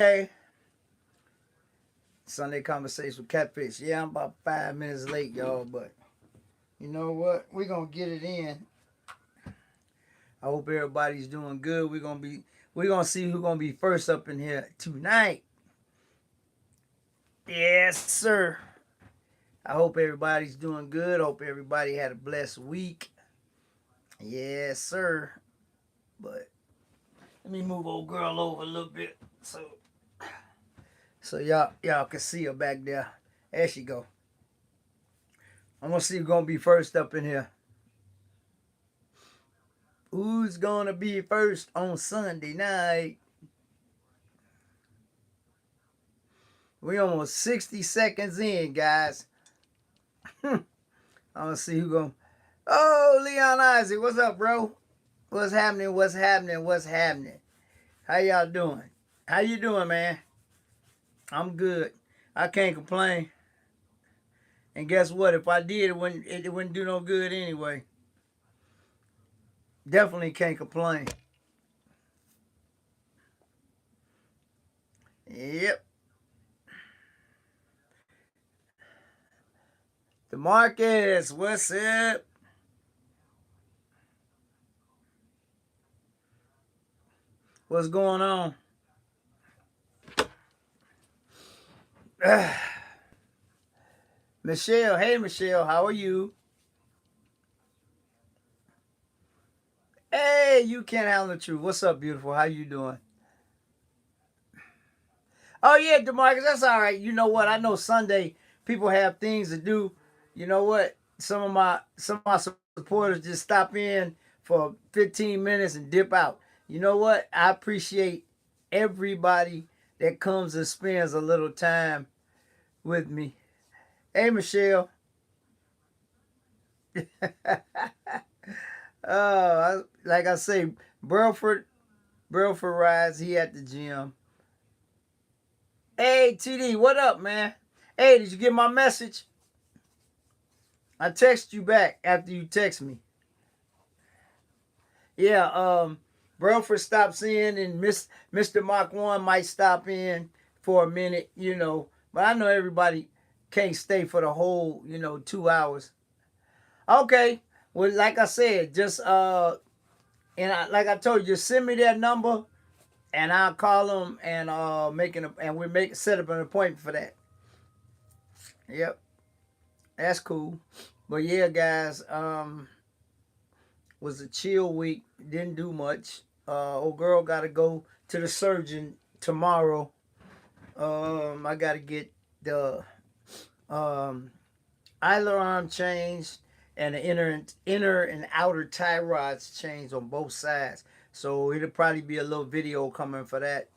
Hey, Sunday Conversations with Catfish. Yeah, I'm about 5 minutes late, y'all, but you know what? We're gonna get it in. I hope everybody's doing good. We're gonna see who's gonna be first up in here tonight. Yes, sir. I hope everybody's doing good. Hope everybody had a blessed week. Yes, sir. But let me move old girl over a little bit so y'all can see her back there. There she go. I'm gonna see who's gonna be first up in here. Who's gonna be first on Sunday night? We almost 60 seconds in, guys. I'm gonna see who gonna. Oh, Leon Isaac, what's up, bro? What's happening? What's happening? What's happening? How y'all doing? How you doing, man? I'm good. I can't complain. And guess what? If I did, it wouldn't do no good anyway. Definitely can't complain. Yep. DeMarcus, what's up? What's going on? Michelle, hey Michelle, how are you? Hey, you can't handle the truth. What's up, beautiful? How you doing? Oh yeah, DeMarcus, that's all right. You know what? I know Sunday people have things to do. You know what? Some of my supporters just stop in for 15 minutes and dip out. You know what? I appreciate everybody that comes and spends a little time with me. Hey Michelle. Like I say, Burford rides. He at the gym. Hey TD, what up, man? Hey, did you get my message? I text you back after you text me. Yeah, Burford stops in, and Mr. Mach 1 might stop in for a minute, But I know everybody can't stay for the whole, 2 hours. Okay. Well, like I said, just like I told you, just send me that number, and I'll call them and set up an appointment for that. Yep, that's cool. But yeah, guys, was a chill week. Didn't do much. Old girl got to go to the surgeon tomorrow. I got to get the aileron changed and the inner and outer tie rods changed on both sides. So it'll probably be a little video coming for that.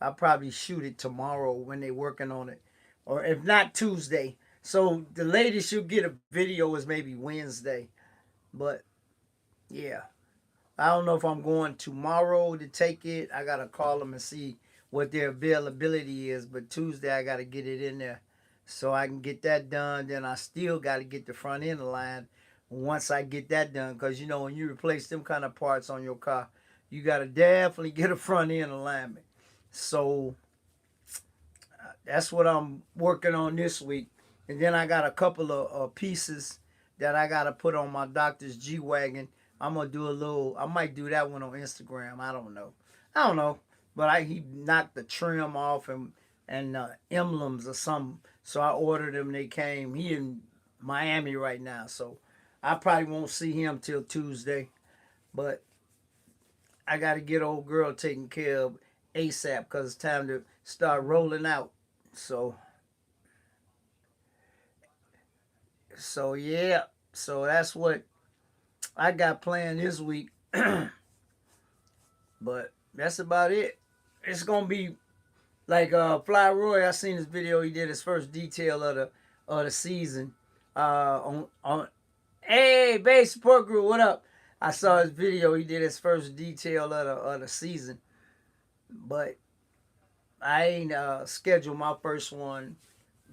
I'll probably shoot it tomorrow when they're working on it, or if not Tuesday. So the latest you'll get a video is maybe Wednesday. But yeah, I don't know if I'm going tomorrow to take it. I gotta call them and see what their availability is. But Tuesday I gotta get it in there so I can get that done. Then I still gotta get the front end aligned once I get that done. Because when you replace them kind of parts on your car, you gotta definitely get a front end alignment. So that's what I'm working on this week. And then I got a couple of pieces that I gotta put on my doctor's G-Wagon. I'm gonna do I might do that one on Instagram. I don't know. But he knocked the trim off and emblems or something. So I ordered them. They came. He in Miami right now, so I probably won't see him till Tuesday. But I got to get old girl taken care of ASAP because it's time to start rolling out. So yeah. So that's what I got planned this week. But that's about it. It's gonna be like Fly Roy. I seen this video. He did his first detail of the season. On Hey, base support group, what up? I saw his video. He did his first detail of the season, but I ain't scheduled my first one.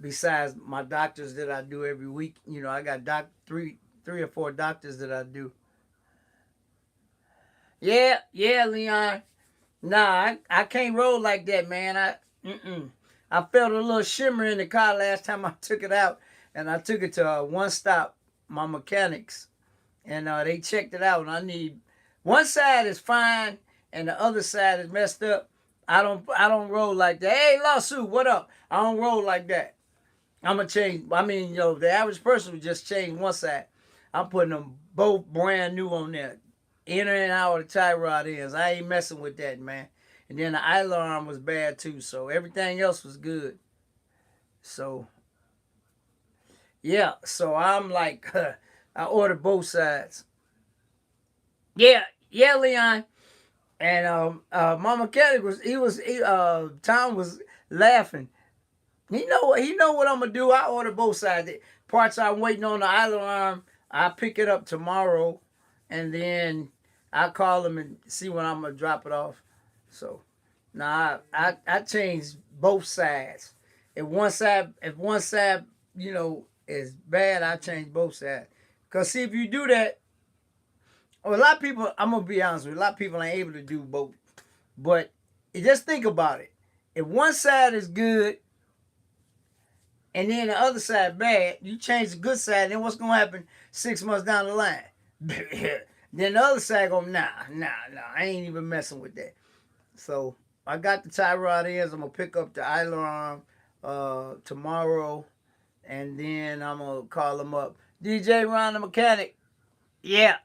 Besides my doctors that I do every week, I got three or four doctors that I do. Yeah, Leon. Nah, I can't roll like that, man. I felt a little shimmer in the car last time I took it out, and I took it to One Stop, my mechanics, and they checked it out. And I need one side is fine, and the other side is messed up. I don't roll like that. Hey, lawsuit, what up? I don't roll like that. I'm gonna change. I mean, the average person would just change one side. I'm putting them both brand new on there, inner and outer tie rod ends. I ain't messing with that, man. And then the idler arm was bad too, so everything else was good. So yeah, so I'm like, I ordered both sides. Yeah, yeah, Leon. And my mechanic Tom was laughing. He know what I'm gonna do. I order both sides. The parts I'm waiting on the idler arm, I pick it up tomorrow, and then I call him and see when I'm gonna drop it off. So now I changed both sides. If one side is bad, I change both sides. Cause see if you do that, a lot of people, I'm gonna be honest with you, a lot of people ain't able to do both. But just think about it. If one side is good and then the other side bad, you change the good side, then what's gonna happen 6 months down the line? Then the other side gonna nah, I ain't even messing with that. So I got the tie rod ends. I'm gonna pick up the idler arm tomorrow, and then I'm gonna call them up. DJ Ron the mechanic. Yeah,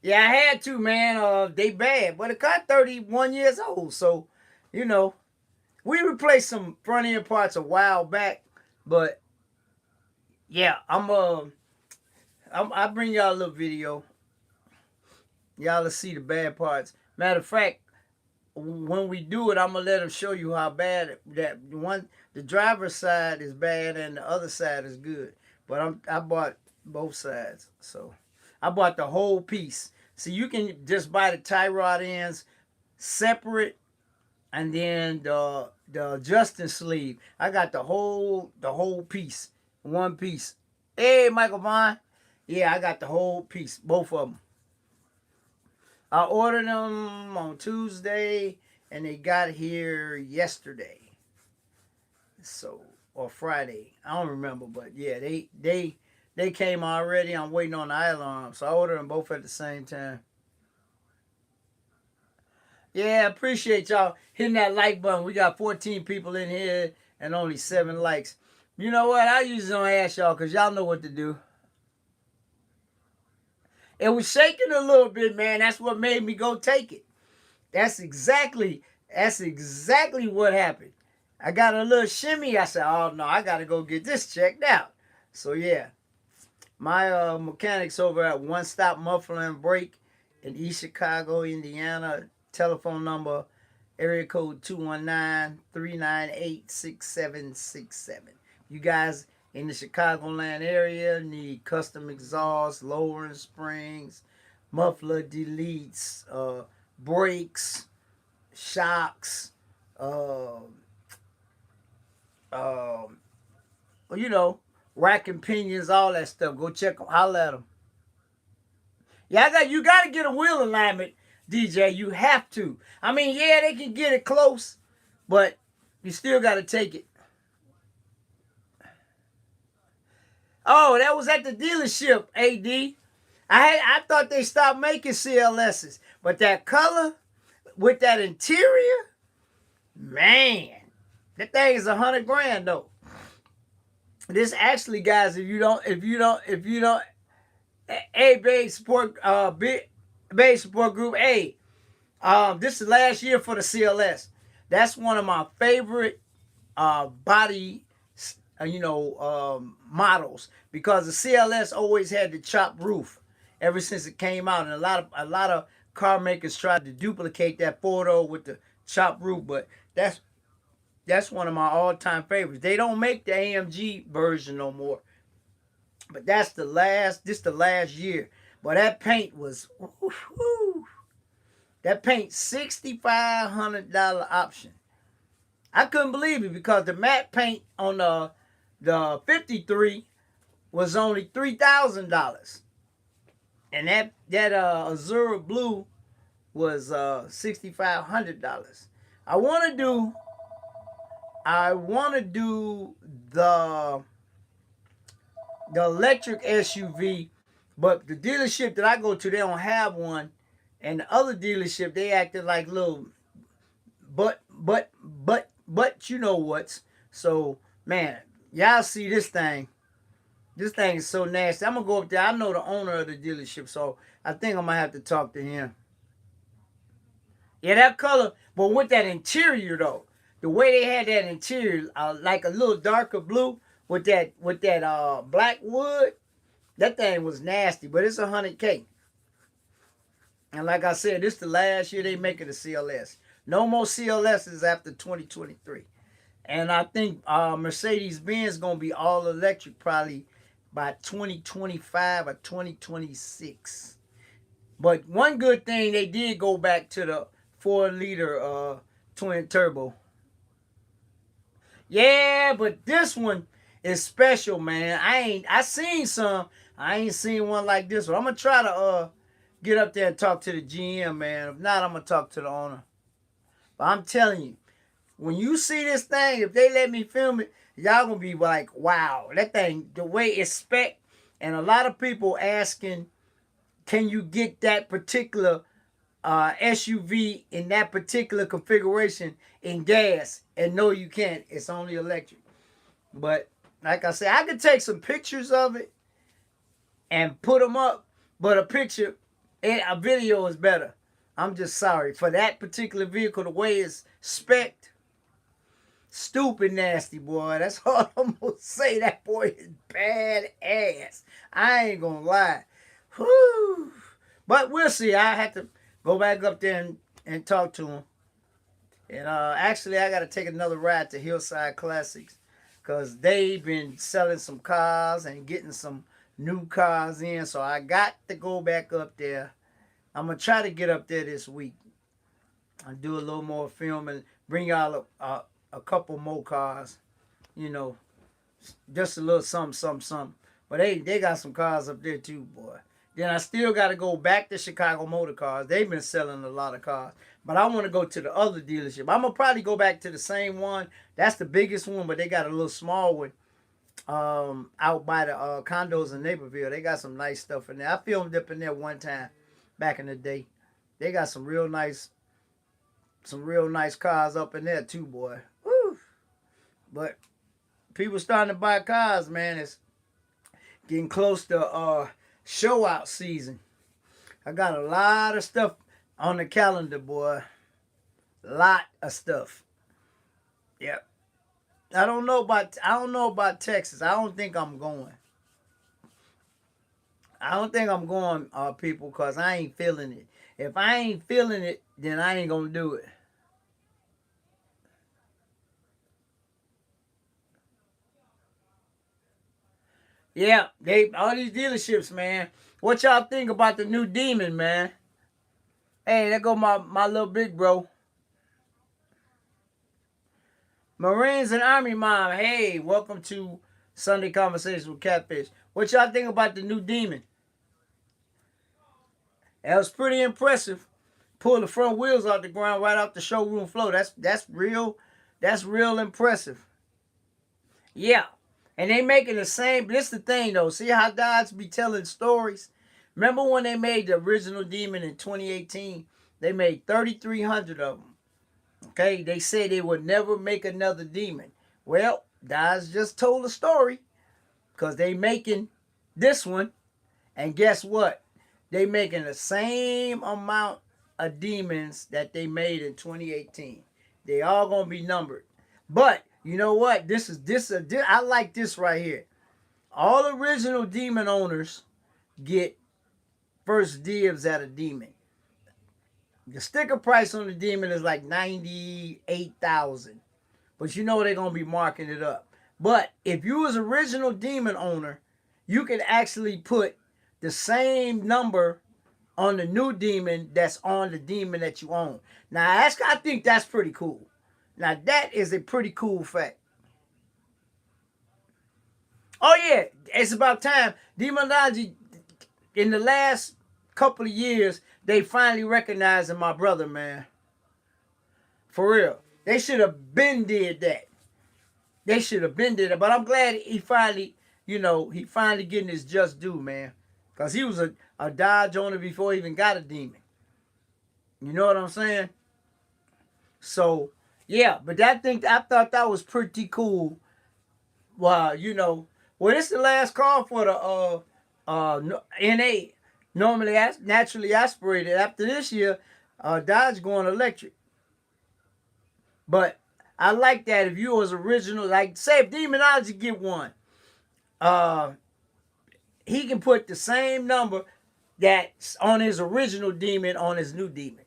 yeah, I had to, man. They bad, but the car 31 years old, so you know we replaced some front end parts a while back, but yeah, I bring y'all a little video. Y'all will see the bad parts. Matter of fact, when we do it, I'm gonna let them show you how bad that one. The driver's side is bad and the other side is good. But I bought both sides, so I bought the whole piece. So you can just buy the tie rod ends separate, and then the adjusting sleeve. I got the whole piece, one piece. Hey, Michael Vaughn. Yeah, I got the whole piece, both of them. I ordered them on Tuesday, and they got here yesterday. So or Friday, I don't remember, but yeah, they came already. I'm waiting on the alarm, so I ordered them both at the same time. Yeah, appreciate y'all hitting that like button. We got 14 people in here and only 7 likes. You know what? I usually don't ask y'all because y'all know what to do. It was shaking a little bit, man. That's what made me go take it. That's exactly what happened. I got a little shimmy. I said, "Oh no, I got to go get this checked out." So yeah, my mechanics over at One Stop Muffler and Brake in East Chicago, Indiana. Telephone number area code 219-398-6767. You guys in the Chicagoland area need custom exhaust, lowering springs, muffler deletes, brakes, shocks, uh, uh, you know, rack and pinions, all that stuff. Go check them, holler at them. Yeah, you got to get a wheel alignment, DJ. You have to. I mean, yeah, they can get it close, but you still got to take it. Oh, that was at the dealership, AD. I thought they stopped making CLSs, but that color with that interior, man, that thing is $100,000 though. This actually, guys, if you don't, hey, Babe Support Group, hey, this is last year for the CLS. That's one of my favorite body, models, because the CLS always had the chopped roof ever since it came out, and a lot of car makers tried to duplicate that photo with the chopped roof, but that's one of my all-time favorites. They don't make the AMG version no more, but this the last year. But that paint was, woo, that paint $6,500 option. I couldn't believe it because the matte paint on the 53 was only $3,000, and that Azure blue was $6,500. I want to do I want to do the the electric SUV, but the dealership that I go to, they don't have one, and the other dealership they acted like little, but you know what's. So man, y'all see this thing. This thing is so nasty. I'm gonna go up there. I know the owner of the dealership, so I think I'm gonna have to talk to him. Yeah, that color, but with that interior though, the way they had that interior, like a little darker blue with that black wood, that thing was nasty. But it's 100K, and like I said, this the last year they make it a CLS. No more CLSs after 2023, and I think Mercedes Benz gonna be all electric probably by 2025 or 2026. But one good thing they did go back to the 4 liter twin turbo. Yeah, but this one is special, man. I seen some. I ain't seen one like this one. I'm gonna try to get up there and talk to the GM, man. If not, I'm gonna talk to the owner. But I'm telling you, when you see this thing, if they let me film it, y'all gonna be like, wow, that thing, the way it's spec, and a lot of people asking, can you get that particular SUV in that particular configuration in gas? And no, you can't. It's only electric. But like I said, I could take some pictures of it and put them up, but a video is better. I'm just sorry for that particular vehicle. The way it's spec'd, stupid nasty, boy. That's all I'm gonna say. That boy is bad ass. I ain't gonna lie. Whew. But we'll see. I have to go back up there and talk to him. And actually, I got to take another ride to Hillside Classics because they've been selling some cars and getting some new cars in. So I got to go back up there. I'm going to try to get up there this week and do a little more filming, bring y'all a couple more cars, you know, just a little something. But they got some cars up there too, boy. Then I still got to go back to Chicago Motor Cars. They've been selling a lot of cars. But I want to go to the other dealership. I'm going to probably go back to the same one. That's the biggest one, but they got a little small one out by the condos in Naperville. They got some nice stuff in there. I filmed up in there one time back in the day. They got some real nice cars up in there too, boy. Woo. But people starting to buy cars, man. It's getting close to show out season. I got a lot of stuff on the calendar, boy. Lot of stuff. Yep. I don't know about Texas. I don't think I'm going. People, because I ain't feeling it. If I ain't feeling it, then I ain't gonna do it. Yeah, all these dealerships, man. What y'all think about the new Demon, man? Hey, there go my little big bro. Marines and Army Mom. Hey, welcome to Sunday Conversations with Catfish. What y'all think about the new Demon? That was pretty impressive. Pull the front wheels off the ground right off the showroom floor. That's real. That's real impressive. Yeah. And they making the same. This the thing though. See how Dodge be telling stories? Remember when they made the original Demon in 2018? They made 3,300 of them. Okay, they said they would never make another Demon. Well, Dodge just told a story because they making this one, and guess what? They making the same amount of Demons that they made in 2018. They all gonna be numbered, but you know what? I like this right here. All original Demon owners get first dibs at a Demon. The sticker price on the Demon is like $98,000, but you know they're gonna be marking it up. But if you was original Demon owner, you can actually put the same number on the new Demon that's on the Demon that you own. Now, I think that's pretty cool. Now, that is a pretty cool fact. Oh, yeah, it's about time. Demonology, in the last couple of years, they finally recognizing my brother, man. For real. They should have been did that. They should have been there. But I'm glad he finally, he finally getting his just due, man. Because he was a Dodge owner before he even got a demon. You know what I'm saying? So, yeah, but I thought that was pretty cool. Well, this is the last call for the NA. Normally naturally aspirated. After this year, Dodge going electric. But I like that if you was original, like say if Demonology get one, uh, he can put the same number that's on his original demon on his new demon.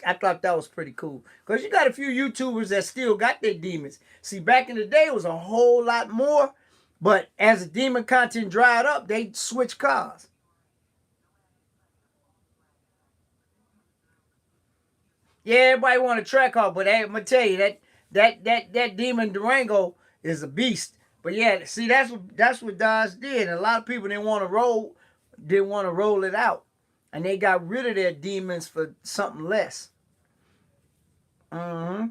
I thought that was pretty cool. Because you got a few YouTubers that still got their demons. See, back in the day it was a whole lot more. But as the demon content dried up, they switched cars. Yeah, everybody want a track car, but hey, I'm gonna tell you that demon Durango is a beast. But yeah, see that's what Dodge did. And a lot of people didn't want to roll it out. And they got rid of their demons for something less. Mm-hmm.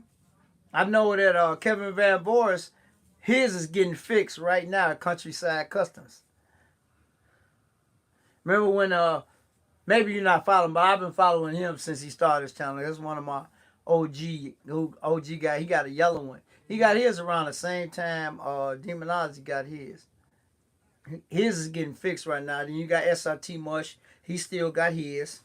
I know that Kevin Van Boris, his is getting fixed right now at Countryside Customs. Remember when maybe you're not following, but I've been following him since he started his channel. That's one of my OG guy. He got a yellow one. He got his around the same time Demonology got his. His is getting fixed right now. Then you got SRT Mush. He still got his.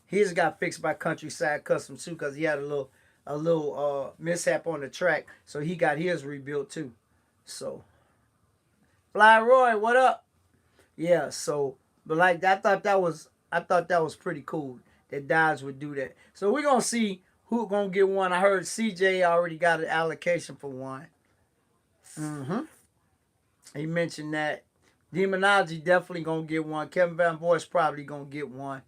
His got fixed by Countryside Customs too because he had a little mishap on the track. So he got his rebuilt too. So Fly Roy, what up? Yeah, so but like I thought that was pretty cool that Dodge would do that. So we're gonna see who gonna get one. I heard CJ already got an allocation for one. Mm-hmm. He mentioned that. Demonology definitely gonna get one. Kevin Van Voice probably gonna get one.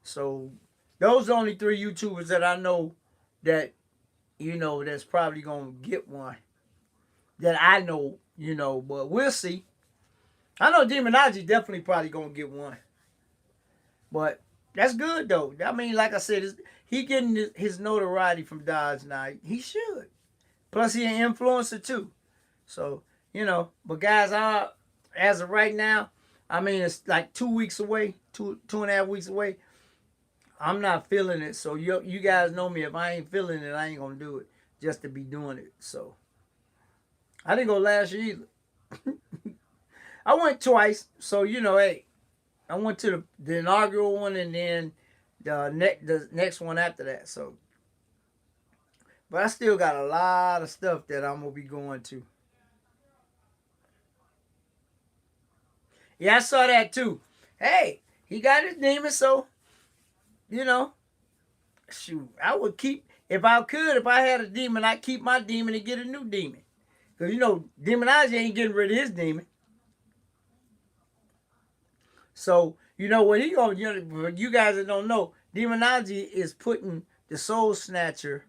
So those are the only three YouTubers that I know that that's probably gonna get one. That I know, but we'll see. I know Demonology definitely probably gonna get one. But that's good though. I mean, like I said, he getting his notoriety from Dodge now. He should. Plus, he an influencer too. So but guys, as of right now, I mean, it's like 2 weeks away, two and a half weeks away. I'm not feeling it. So you guys know me. If I ain't feeling it, I ain't gonna do it just to be doing it. So I didn't go last year either. I went twice. So hey, I went to the inaugural one and then the next one after that. So, but I still got a lot of stuff that I'm gonna be going to. Yeah, I saw that too. Hey, he got his demon, so you know, shoot, I would keep if I could. If I had a demon, I'd keep my demon and get a new demon. Cause Demonology ain't getting rid of his demon. So what he gonna for you guys that don't know, Demonology is putting the Soul Snatcher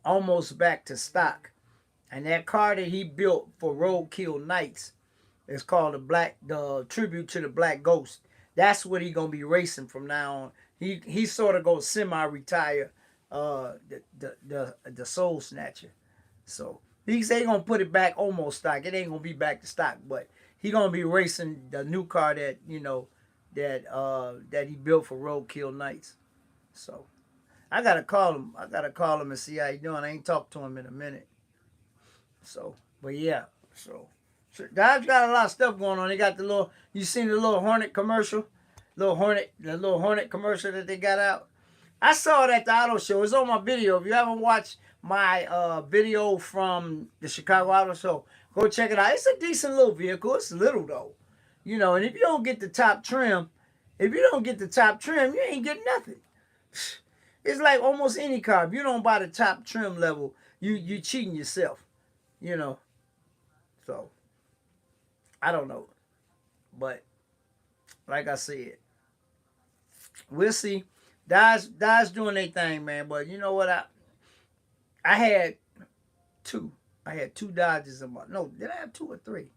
almost back to stock, and that car that he built for Roadkill Knights is called the tribute to the Black Ghost. That's what he gonna be racing from now on. He sort of goes semi-retire the Soul Snatcher. So he say he gonna put it back almost stock. It ain't gonna be back to stock, but he gonna be racing the new car that that he built for Roadkill Knights. So I gotta call him. I gotta call him and see how he doing. I ain't talked to him in a minute. So, but yeah. So Dodge got a lot of stuff going on. They got you seen the little Hornet commercial? The little Hornet commercial that they got out. I saw it at the auto show. It's on my video. If you haven't watched my video from the Chicago Auto Show, go check it out. It's a decent little vehicle. It's little though. And if you don't get the top trim, you ain't getting nothing. It's like almost any car. If you don't buy the top trim level, you cheating yourself. So I don't know. But like I said, we'll see. Dodge doing their thing, man. But you know what? I had two. I had two Dodges in my. No, did I have two or three?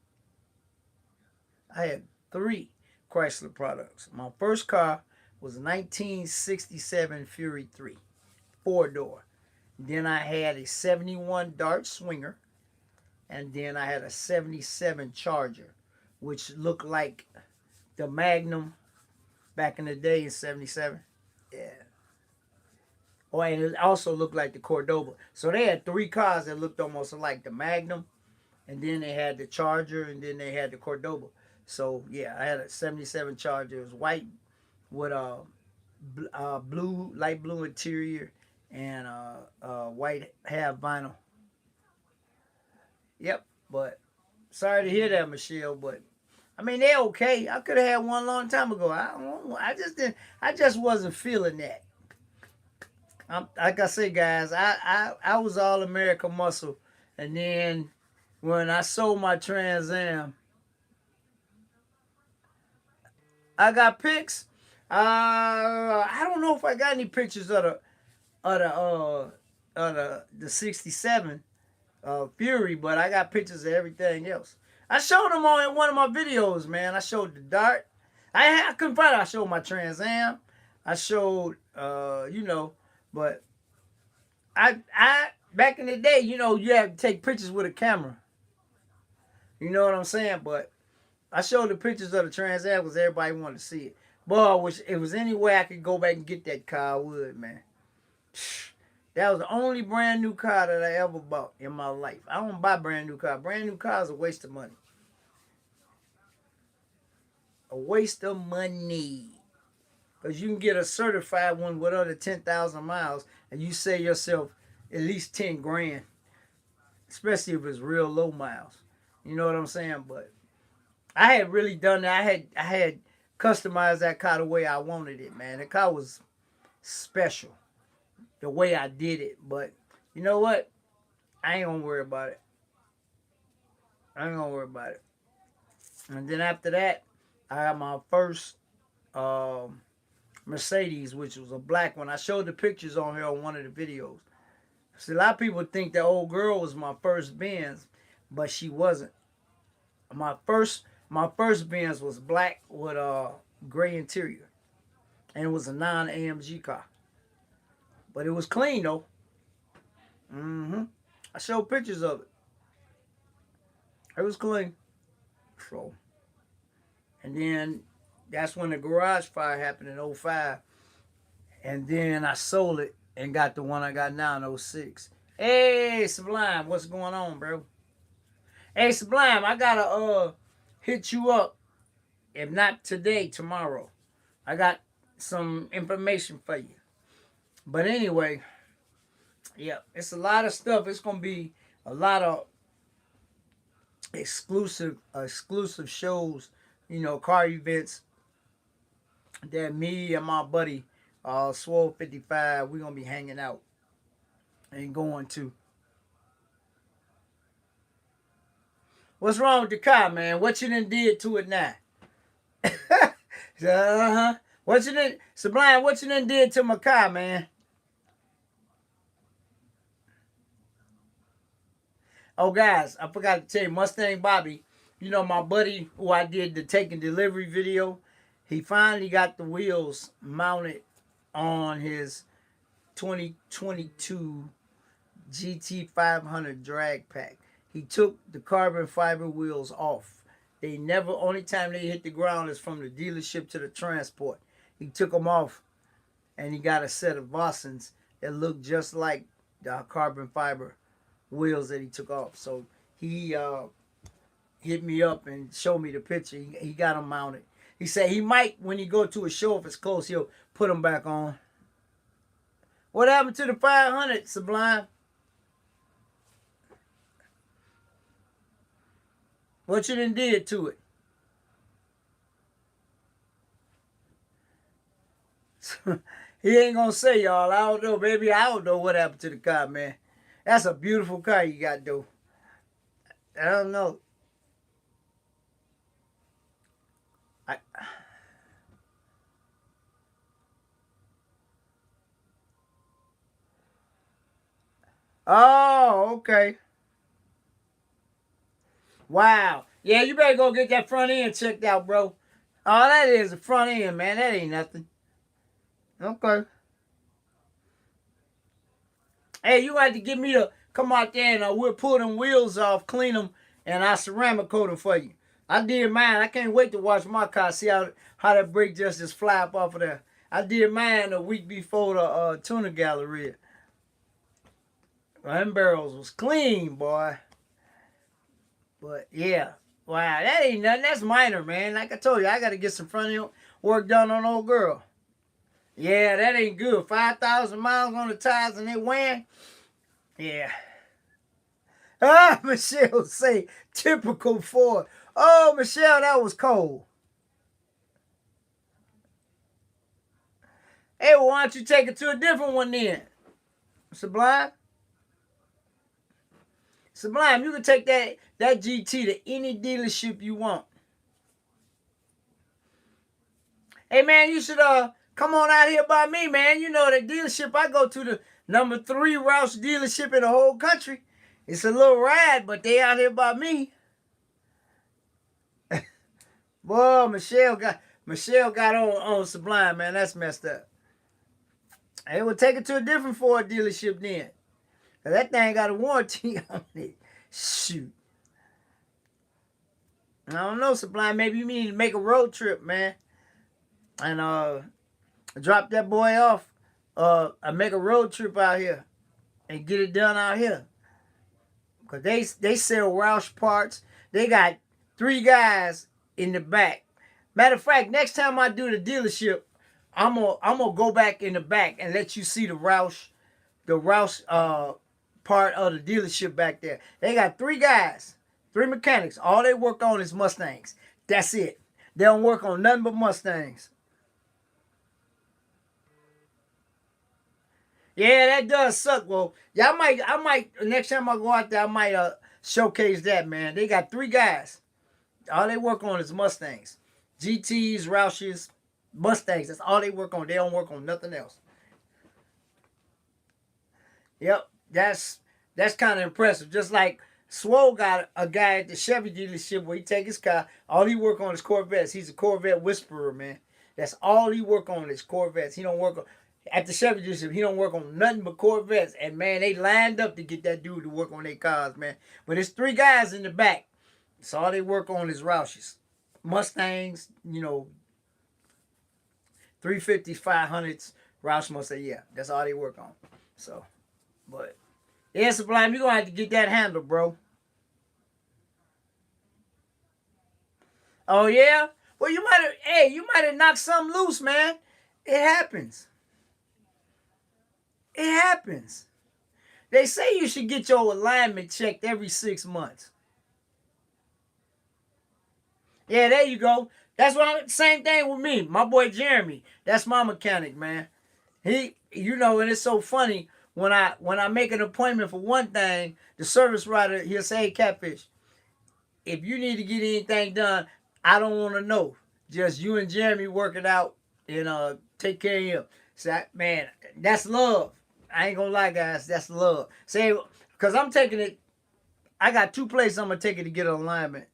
I had three Chrysler products. My first car was a 1967 Fury 3, 4-door. Then I had a 71 Dart Swinger. And then I had a 77 Charger, which looked like the Magnum back in the day in 77. Yeah. Oh, and it also looked like the Cordoba. So they had three cars that looked almost like the Magnum. And then they had the Charger, and then they had the Cordoba. So, yeah, I had a 77 Charger. It was white with a blue, light blue interior and white half vinyl. Yep, but sorry to hear that, Michelle, but I mean, they're okay. I could have had one long time ago. I don't, I just didn't. I just wasn't feeling that. Like I say, guys, I was all America muscle, and then when I sold my Trans Am, I got pics. I don't know if I got any pictures of the '67 Fury, but I got pictures of everything else. I showed them on in one of my videos, man. I showed the Dart. I couldn't find it. I showed my Trans Am. I showed, but I back in the day, you had to take pictures with a camera. You know what I'm saying? But I showed the pictures of the Trans Am because everybody wanted to see it. Boy, I wish it was any way I could go back and get that car, I would, man. That was the only brand new car that I ever bought in my life. I don't buy brand new cars. Brand new cars are a waste of money. A waste of money. Because you can get a certified one with under 10,000 miles and you save yourself at least 10 grand. Especially if it's real low miles. You know what I'm saying? But I had really done that. I had customized that car the way I wanted it, man. The car was special. The way I did it. But you know what? I ain't gonna worry about it. I ain't gonna worry about it. And then after that, I got my first Mercedes, which was a black one. I showed the pictures on here on one of the videos. See, a lot of people think the old girl was my first Benz, but she wasn't. My first Benz was black with a gray interior, and it was a non-AMG car. But it was clean though. I showed pictures of it. It was clean. So, and then that's when the garage fire happened in '05. And then I sold it and got the one I got now in '06. Hey, Sublime, what's going on, bro? Hey, Sublime, I gotta hit you up. If not today, tomorrow. I got some information for you. But anyway, yeah, it's a lot of stuff. It's gonna be a lot of exclusive shows, car events that me and my buddy Swole 55, we're gonna be hanging out and going to. What's wrong with the car, man? What you done did to it now? What you done, Sublime, what you done did to my car, man? Oh, guys, I forgot to tell you, Mustang Bobby, my buddy who I did the take and delivery video, he finally got the wheels mounted on his 2022 GT500 drag pack. He took the carbon fiber wheels off. Only time they hit the ground is from the dealership to the transport. He took them off and he got a set of Vossens that looked just like the carbon fiber wheels that he took off. So he hit me up and showed me the picture. He got them mounted. He said he might, when he go to a show, if it's close, he'll put them back on. What happened to the 500, Sublime? What you done did to it? He ain't gonna say, y'all. I don't know, baby. I don't know what happened to the car, man. That's a beautiful car you got, though. I don't know. Oh, okay. Wow. Yeah, you better go get that front end checked out, bro. All that is the front end, man. That ain't nothing. Okay. Hey, you got to get me to come out there and we'll pull them wheels off, clean them, and I'll ceramic coat them for you. I did mine. I can't wait to wash my car, see how that brake just fly up off of there. I did mine a week before the tuna galleria. Them barrels was clean, boy. But yeah, wow, that ain't nothing. That's minor, man. Like I told you, I got to get some front end work done on old girl. Yeah, that ain't good. 5,000 miles on the tires and they wearing. Yeah. Ah, Michelle say typical Ford. Oh, Michelle, that was cold. Hey, well, why don't you take it to a different one then? Sublime? Sublime, you can take that GT to any dealership you want. Hey, man, you should come on out here by me, man. You know, the dealership I go to, the number 3 Roush dealership in the whole country. It's a little ride, but they out here by me. Boy, Michelle got on Sublime, man. That's messed up. Hey, we'll take it to a different Ford dealership then. Cause that thing got a warranty on it. Shoot. I don't know, Sublime. Maybe you need to make a road trip, man. And drop that boy off. I make a road trip out here and get it done out here. Cause they sell Roush parts. They got 3 guys in the back. Matter of fact, next time I do the dealership, I'm gonna go back in the back and let you see the Roush part of the dealership back there. They got 3 guys, 3 mechanics. All they work on is Mustangs. That's it. They don't work on nothing but Mustangs. Yeah, that does suck. Well, yeah, I might next time I go out there, I might showcase that, man. They got 3 guys. All they work on is Mustangs. GTs, Roushes, Mustangs. That's all they work on. They don't work on nothing else. Yep, that's kind of impressive. Just like Swole got a guy at the Chevy dealership where he take his car. All he work on is Corvettes. He's a Corvette whisperer, man. That's all he work on is Corvettes. He don't work on at the Chevy dealership. He don't work on nothing but Corvettes. And man, they lined up to get that dude to work on their cars, man. But there's 3 guys in the back. So all they work on is Roushes, Mustangs, 350s, 500s, Roush Mustang. Yeah, that's all they work on. So, but yeah, Sublime, you're gonna have to get that handle, bro. Oh yeah? Well, you might have knocked something loose, man. It happens. It happens. They say you should get your alignment checked every 6 months. Yeah, there you go. That's what same thing with me. My boy Jeremy. That's my mechanic, man. He, and it's so funny when I make an appointment for one thing, the service writer he'll say, "Hey, Catfish, if you need to get anything done, I don't want to know. Just you and Jeremy work it out and take care of him." So man, that's love. I ain't gonna lie, guys. That's love. Say, cause I'm taking it. I got 2 places I'm gonna take it to get an alignment.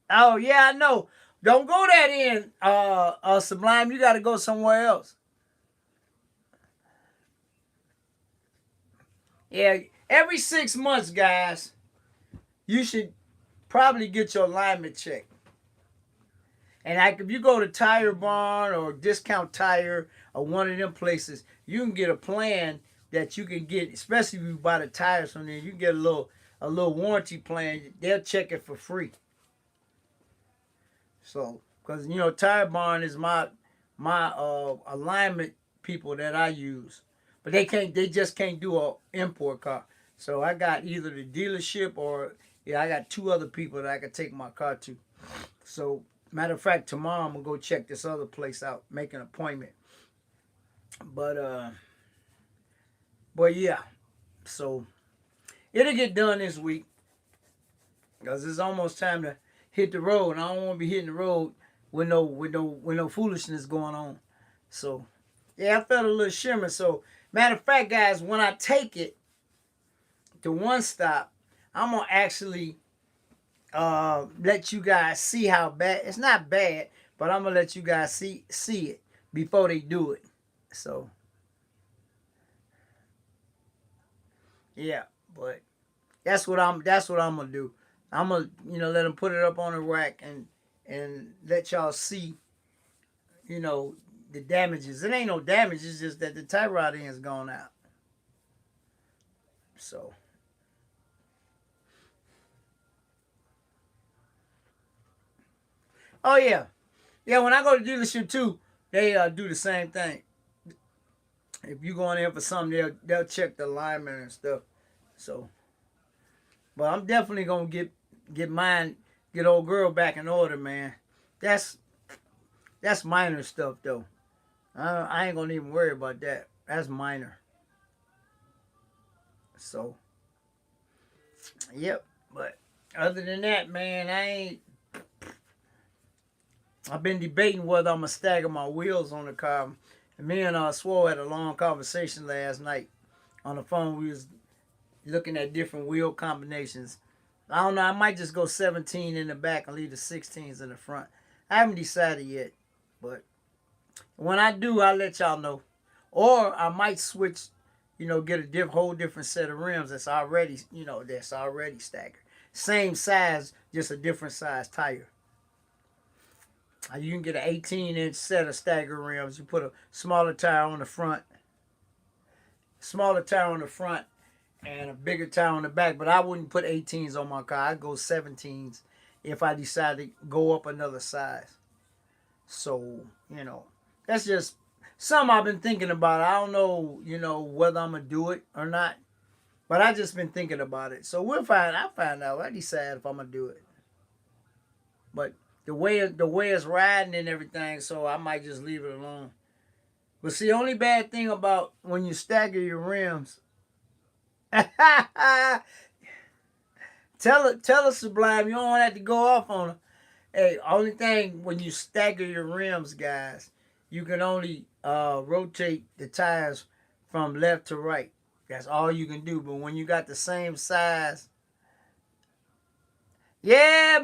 Oh yeah, I know. Don't go that in, Sublime. You got to go somewhere else. Yeah, every 6 months, guys, you should probably get your alignment checked. And like if you go to Tire Barn or Discount Tire or one of them places, you can get a plan that you can get, especially if you buy the tires from there. You can get a little warranty plan. They'll check it for free. So, because Tire Barn is my alignment people that I use, but they just can't do a import car. So I got either the dealership or I got 2 other people that I can take my car to. So matter of fact, tomorrow I'm gonna go check this other place out, make an appointment. But yeah, so it'll get done this week because it's almost time to hit the road, and I don't want to be hitting the road with no foolishness going on. So yeah, I felt a little shimmer. So matter of fact, guys, when I take it to one stop, I'm gonna actually let you guys see how bad. It's not bad, but I'm gonna let you guys see it before they do it. So Yeah, but that's what I'm gonna do. I'm gonna let them put it up on the rack and let y'all see you know the damages. It ain't no damage. It's just that the tie rod end's gone out. So oh yeah, yeah. When I go to dealership too, they do the same thing. If you go in there for something, they'll check the alignment and stuff. So, but I'm definitely gonna get mine, get old girl back in order, man. That's that's minor stuff though. I ain't gonna even worry about that. That's minor. So, yep. But other than that, man, I ain't. I've been debating whether I'm gonna stagger my wheels on the car. And me and Swole had a long conversation last night on the phone. We was looking at different wheel combinations. I don't know. I might just go 17 in the back and leave the 16s in the front. I haven't decided yet, but when I do, I'll let y'all know. Or I might switch, get a whole different set of rims that's already staggered. Same size, just a different size tire. You can get an 18-inch set of stagger rims. You put a smaller tire on the front, and a bigger tire on the back. But I wouldn't put 18s on my car. I'd go 17s if I decide to go up another size. So, that's just something I've been thinking about. I don't know, whether I'm going to do it or not. But I just been thinking about it. So I'll find out. I decide if I'm going to do it. But the way it's riding and everything, so I might just leave it alone. But see, the only bad thing about when you stagger your rims, tell us Sublime, you don't have to go off on her. Hey, only thing when you stagger your rims, guys, you can only rotate the tires from left to right. That's all you can do. But when you got the same size, yeah,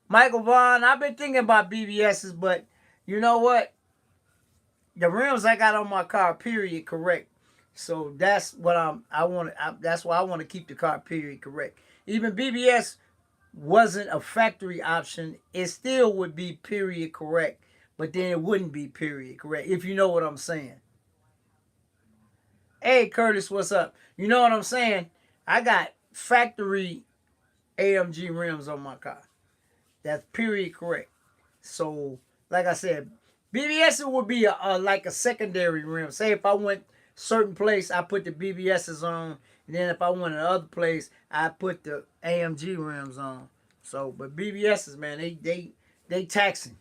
Michael Vaughn, I've been thinking about BBSs, but you know what? The rims I got on my car, period, correct. So that's what I want. That's why I want to keep the car, period, correct. Even BBS wasn't a factory option, it still would be period correct, but then it wouldn't be period correct, if you know what I'm saying. Hey, Curtis, what's up? You know what I'm saying? I got factory AMG rims on my car. That's period correct. So, like I said, BBS would be like a secondary rim. Say if I went certain place, I put the BBSs on, and then if I went another place, I put the AMG rims on. So, but BBSs, man, they taxing.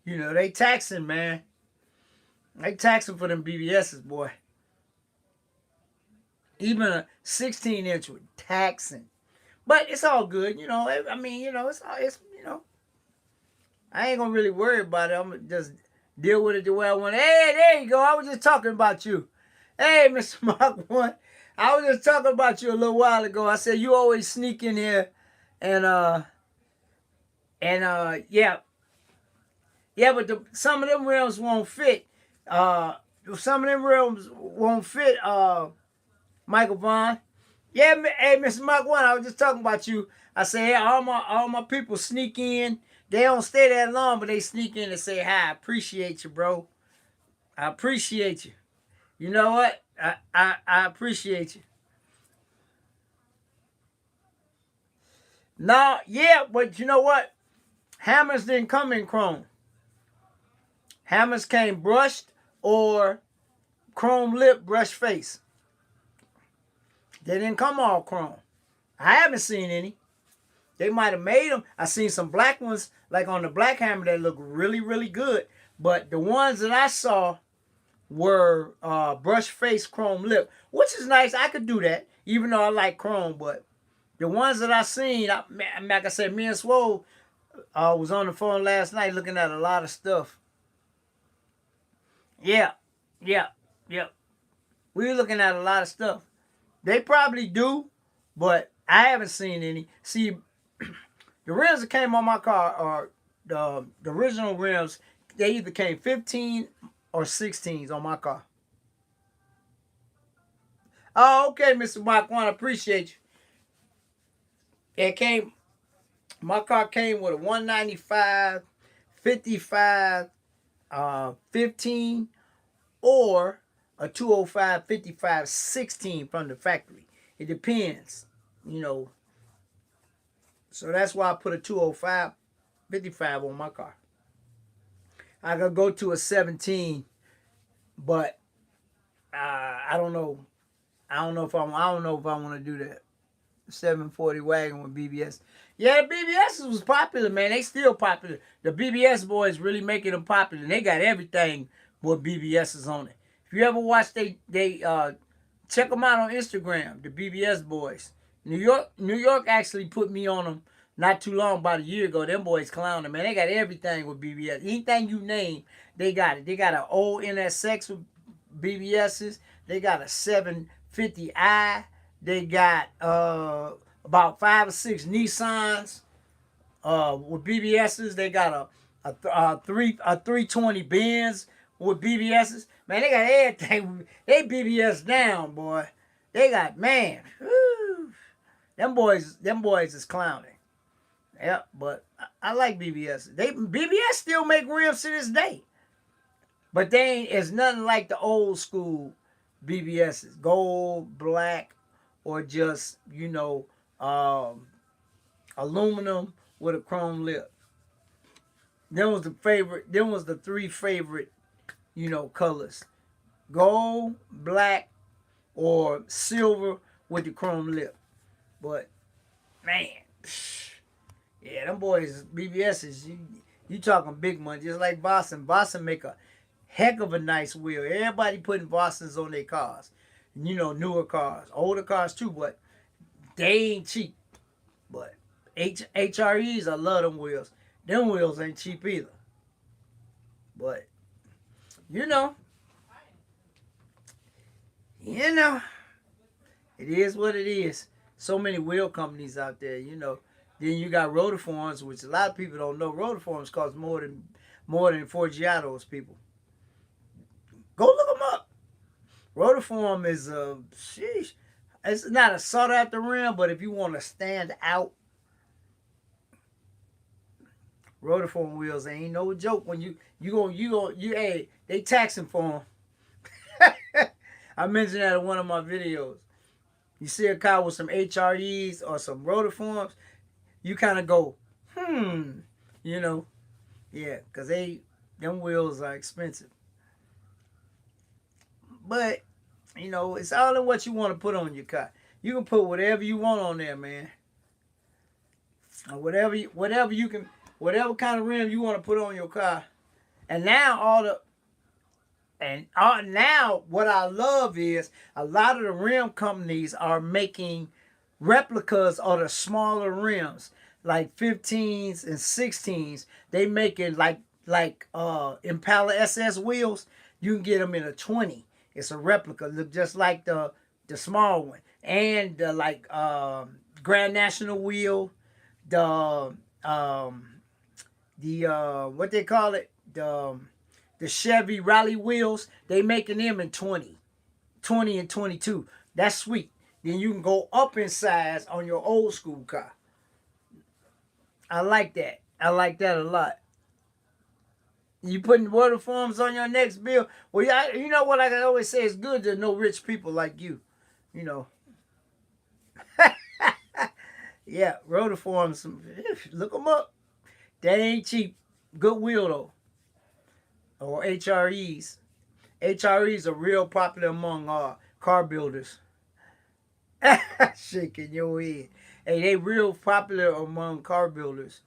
They taxing, man. They taxing for them BBSs, boy. Even a 16-inch with taxing. But it's all good, I mean, it's I ain't gonna really worry about it. I'm gonna just deal with it the way I want. Hey, there you go. I was just talking about you. Hey, Mr. Mark One. I was just talking about you a little while ago. I said you always sneak in here and yeah. Yeah, but some of them rims won't fit. Uh some of them rims won't fit Michael Vaughn. Yeah, hey, Mr. Mark One, I was just talking about you. I say, hey, all my people sneak in. They don't stay that long, but they sneak in and say, hi, I appreciate you, bro. I appreciate you. You know what? I appreciate you. No, yeah, but you know what? Hammers didn't come in chrome. Hammers came brushed or chrome lip, brush face. They didn't come all chrome. I haven't seen any. They might have made them. I seen some black ones, like on the black hammer, that look really, really good. But the ones that I saw were brush face chrome lip, which is nice. I could do that, even though I like chrome. But the ones that I seen, like I said, me and Swole was on the phone last night looking at a lot of stuff. Yeah, yeah, yeah. We were looking at a lot of stuff. They probably do, but I haven't seen any. See, the rims that came on my car are the original rims. they either came 15 or 16s on my car. Oh, okay, Mr. Mike One, I appreciate you. It came. My car came with a 195, 55, 15, or a 205, 55, 16 from the factory. It depends, you know. So that's why I put a 205, 55 on my car. I could go to a 17, but I don't know. I don't know if I want to do that. 740 wagon with BBS. Yeah, the BBS was popular, man. They still popular. The BBS boys really making them popular. They got everything with BBSs on it. If you ever watch, they check them out on Instagram. The BBS boys. New York actually put me on them not too long, about a year ago. Them boys clowning, man. They got everything with BBS. Anything you name, they got it. They got an old NSX with BBSs. They got a 750i. They got about 5 or 6 Nissans with BBSs. They got a 320 Benz with BBSs. Man, they got everything. They BBS down, boy. They got, man. Whew, them boys is clowning. Yep, but I like BBS. BBS still make rims to this day, but they ain't. It's nothing like the old school BBSs, gold, black, or just, you know, aluminum with a chrome lip. Them was the 3 favorite, you know, colors. Gold, black, or silver with the chrome lip. But, man, yeah, them boys, BBSs, you talking big money. Just like Boston. Boston make a heck of a nice wheel. Everybody putting Bostons on their cars. You know, newer cars, older cars too, but they ain't cheap. But HREs, I love them wheels. Them wheels ain't cheap either. But, you know, it is what it is. So many wheel companies out there, you know. Then you got Rotiforms, which a lot of people don't know. Rotiforms cost more than Forgiatos, people. Go look them up. Rotiform is sheesh. It's not a sought after rim, but if you want to stand out, Rotiform wheels ain't no joke. When you hey, they taxing for them. I mentioned that in one of my videos. You see a car with some HREs or some Rotiforms, you kind of go, you know, yeah, because them wheels are expensive. But, you know, it's all in what you want to put on your car. You can put whatever you want on there, man. Or whatever kind of rim you want to put on your car. And now now what I love is a lot of the rim companies are making replicas of the smaller rims, like 15s and 16s. They making like Impala SS wheels. You can get them in a 20. It's a replica, look just like the small one, and the Grand National wheel, the what they call it, the Chevy Rally wheels. They making them in 20 and 22. That's sweet. Then you can go up in size on your old school car. I like that. I like that a lot. You putting water forms on your next bill? Well, yeah, you know what I can always say, it's good to know rich people like you. You know. Yeah, Rotiforms, look them up. That ain't cheap. Good wheel, though. Or HREs. HREs are real popular among car builders. Shaking your head. Hey, they real popular among car builders.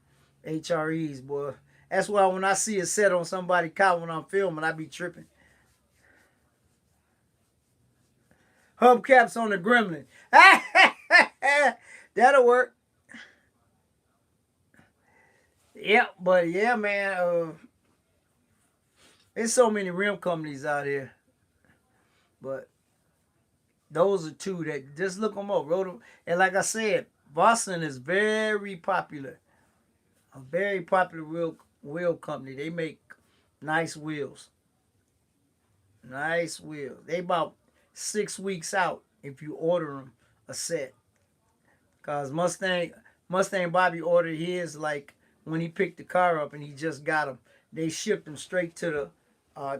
HREs, boy. That's why when I see a set on somebody's car when I'm filming, I be tripping. Hubcaps on the Gremlin. That'll work. Yeah, but yeah, man. There's so many rim companies out here. But those are 2 that just look them up. And like I said, Boston is very popular. A very popular wheel company. They make Nice wheels. Nice wheels. They about 6 weeks out if you order them a set. Cause Mustang Bobby ordered his like when he picked the car up and he just got them. They shipped them straight uh,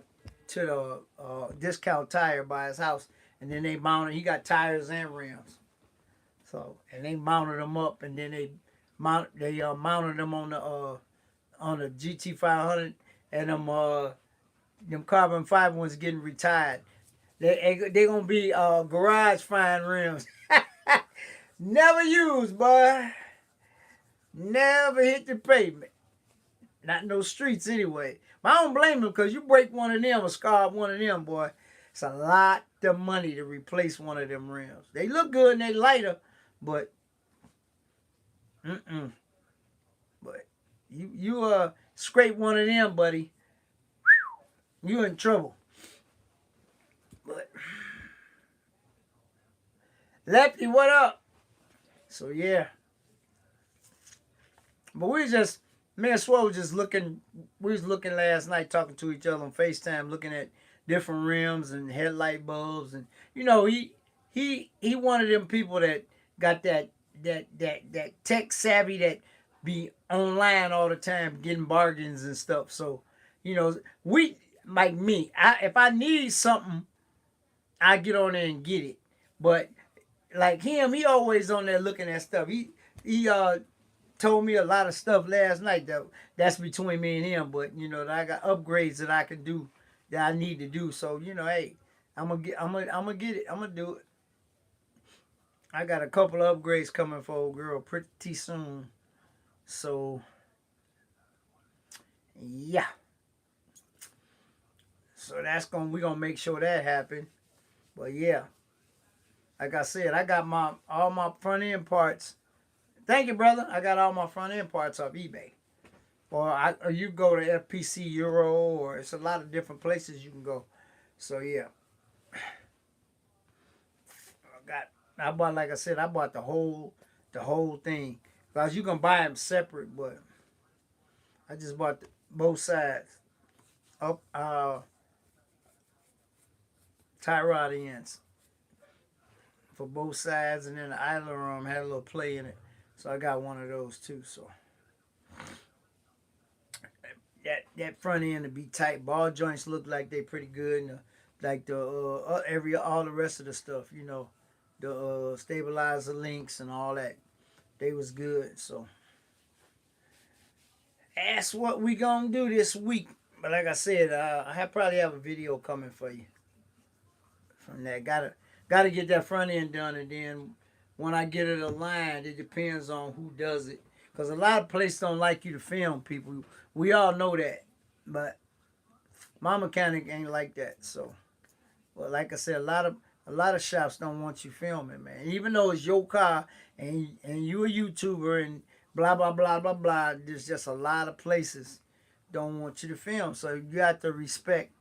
to the discount tire by his house, and then they mounted. He got tires and rims. So and they mounted them up, and then mounted them on the GT500, and them carbon fiber ones getting retired. They gonna be garage fine rims. Never used, boy. Never hit the pavement. Not no streets anyway. But I don't blame them because you break one of them or scar one of them, boy. It's a lot of money to replace one of them rims. They look good and they lighter, but But you scrape one of them, buddy, you in trouble. But Lefty, what up? So yeah. But me and Swole was just looking. We was looking last night, talking to each other on FaceTime, looking at different rims and headlight bulbs, and he one of them people that got that tech savvy that be online all the time getting bargains and stuff. So we like me. If I need something, I get on there and get it. But like him, he always on there looking at stuff. He told me a lot of stuff last night that's between me and him. But that I got upgrades that I can do that I need to do. So hey, I'm gonna get it. I'm gonna do it. I got a couple of upgrades coming for old girl pretty soon. So yeah. So we're gonna make sure that happen. But yeah. Like I said, I got all my front end parts. Thank you, brother. I got all my front end parts off eBay. Or you go to FPC Euro, or it's a lot of different places you can go. So yeah. I bought, like I said, I bought the whole thing. Because you can buy them separate, but I just bought both sides. Up tie rod ends for both sides, and then the idler arm had a little play in it. So I got one of those too. So that front end to be tight. Ball joints look like they pretty good, and like all the rest of the stuff, the stabilizer links and all that, they was good. So that's what we gonna do this week. But like I said, I probably have a video coming for you from that. Gotta get that front end done, and then when I get it aligned, it depends on who does it. Because a lot of places don't like you to film people. We all know that. But my mechanic ain't like that. So, well, like I said, a lot of shops don't want you filming, man. Even though it's your car and you a YouTuber and blah, blah, blah, blah, blah. There's just a lot of places don't want you to film. So you have to respect,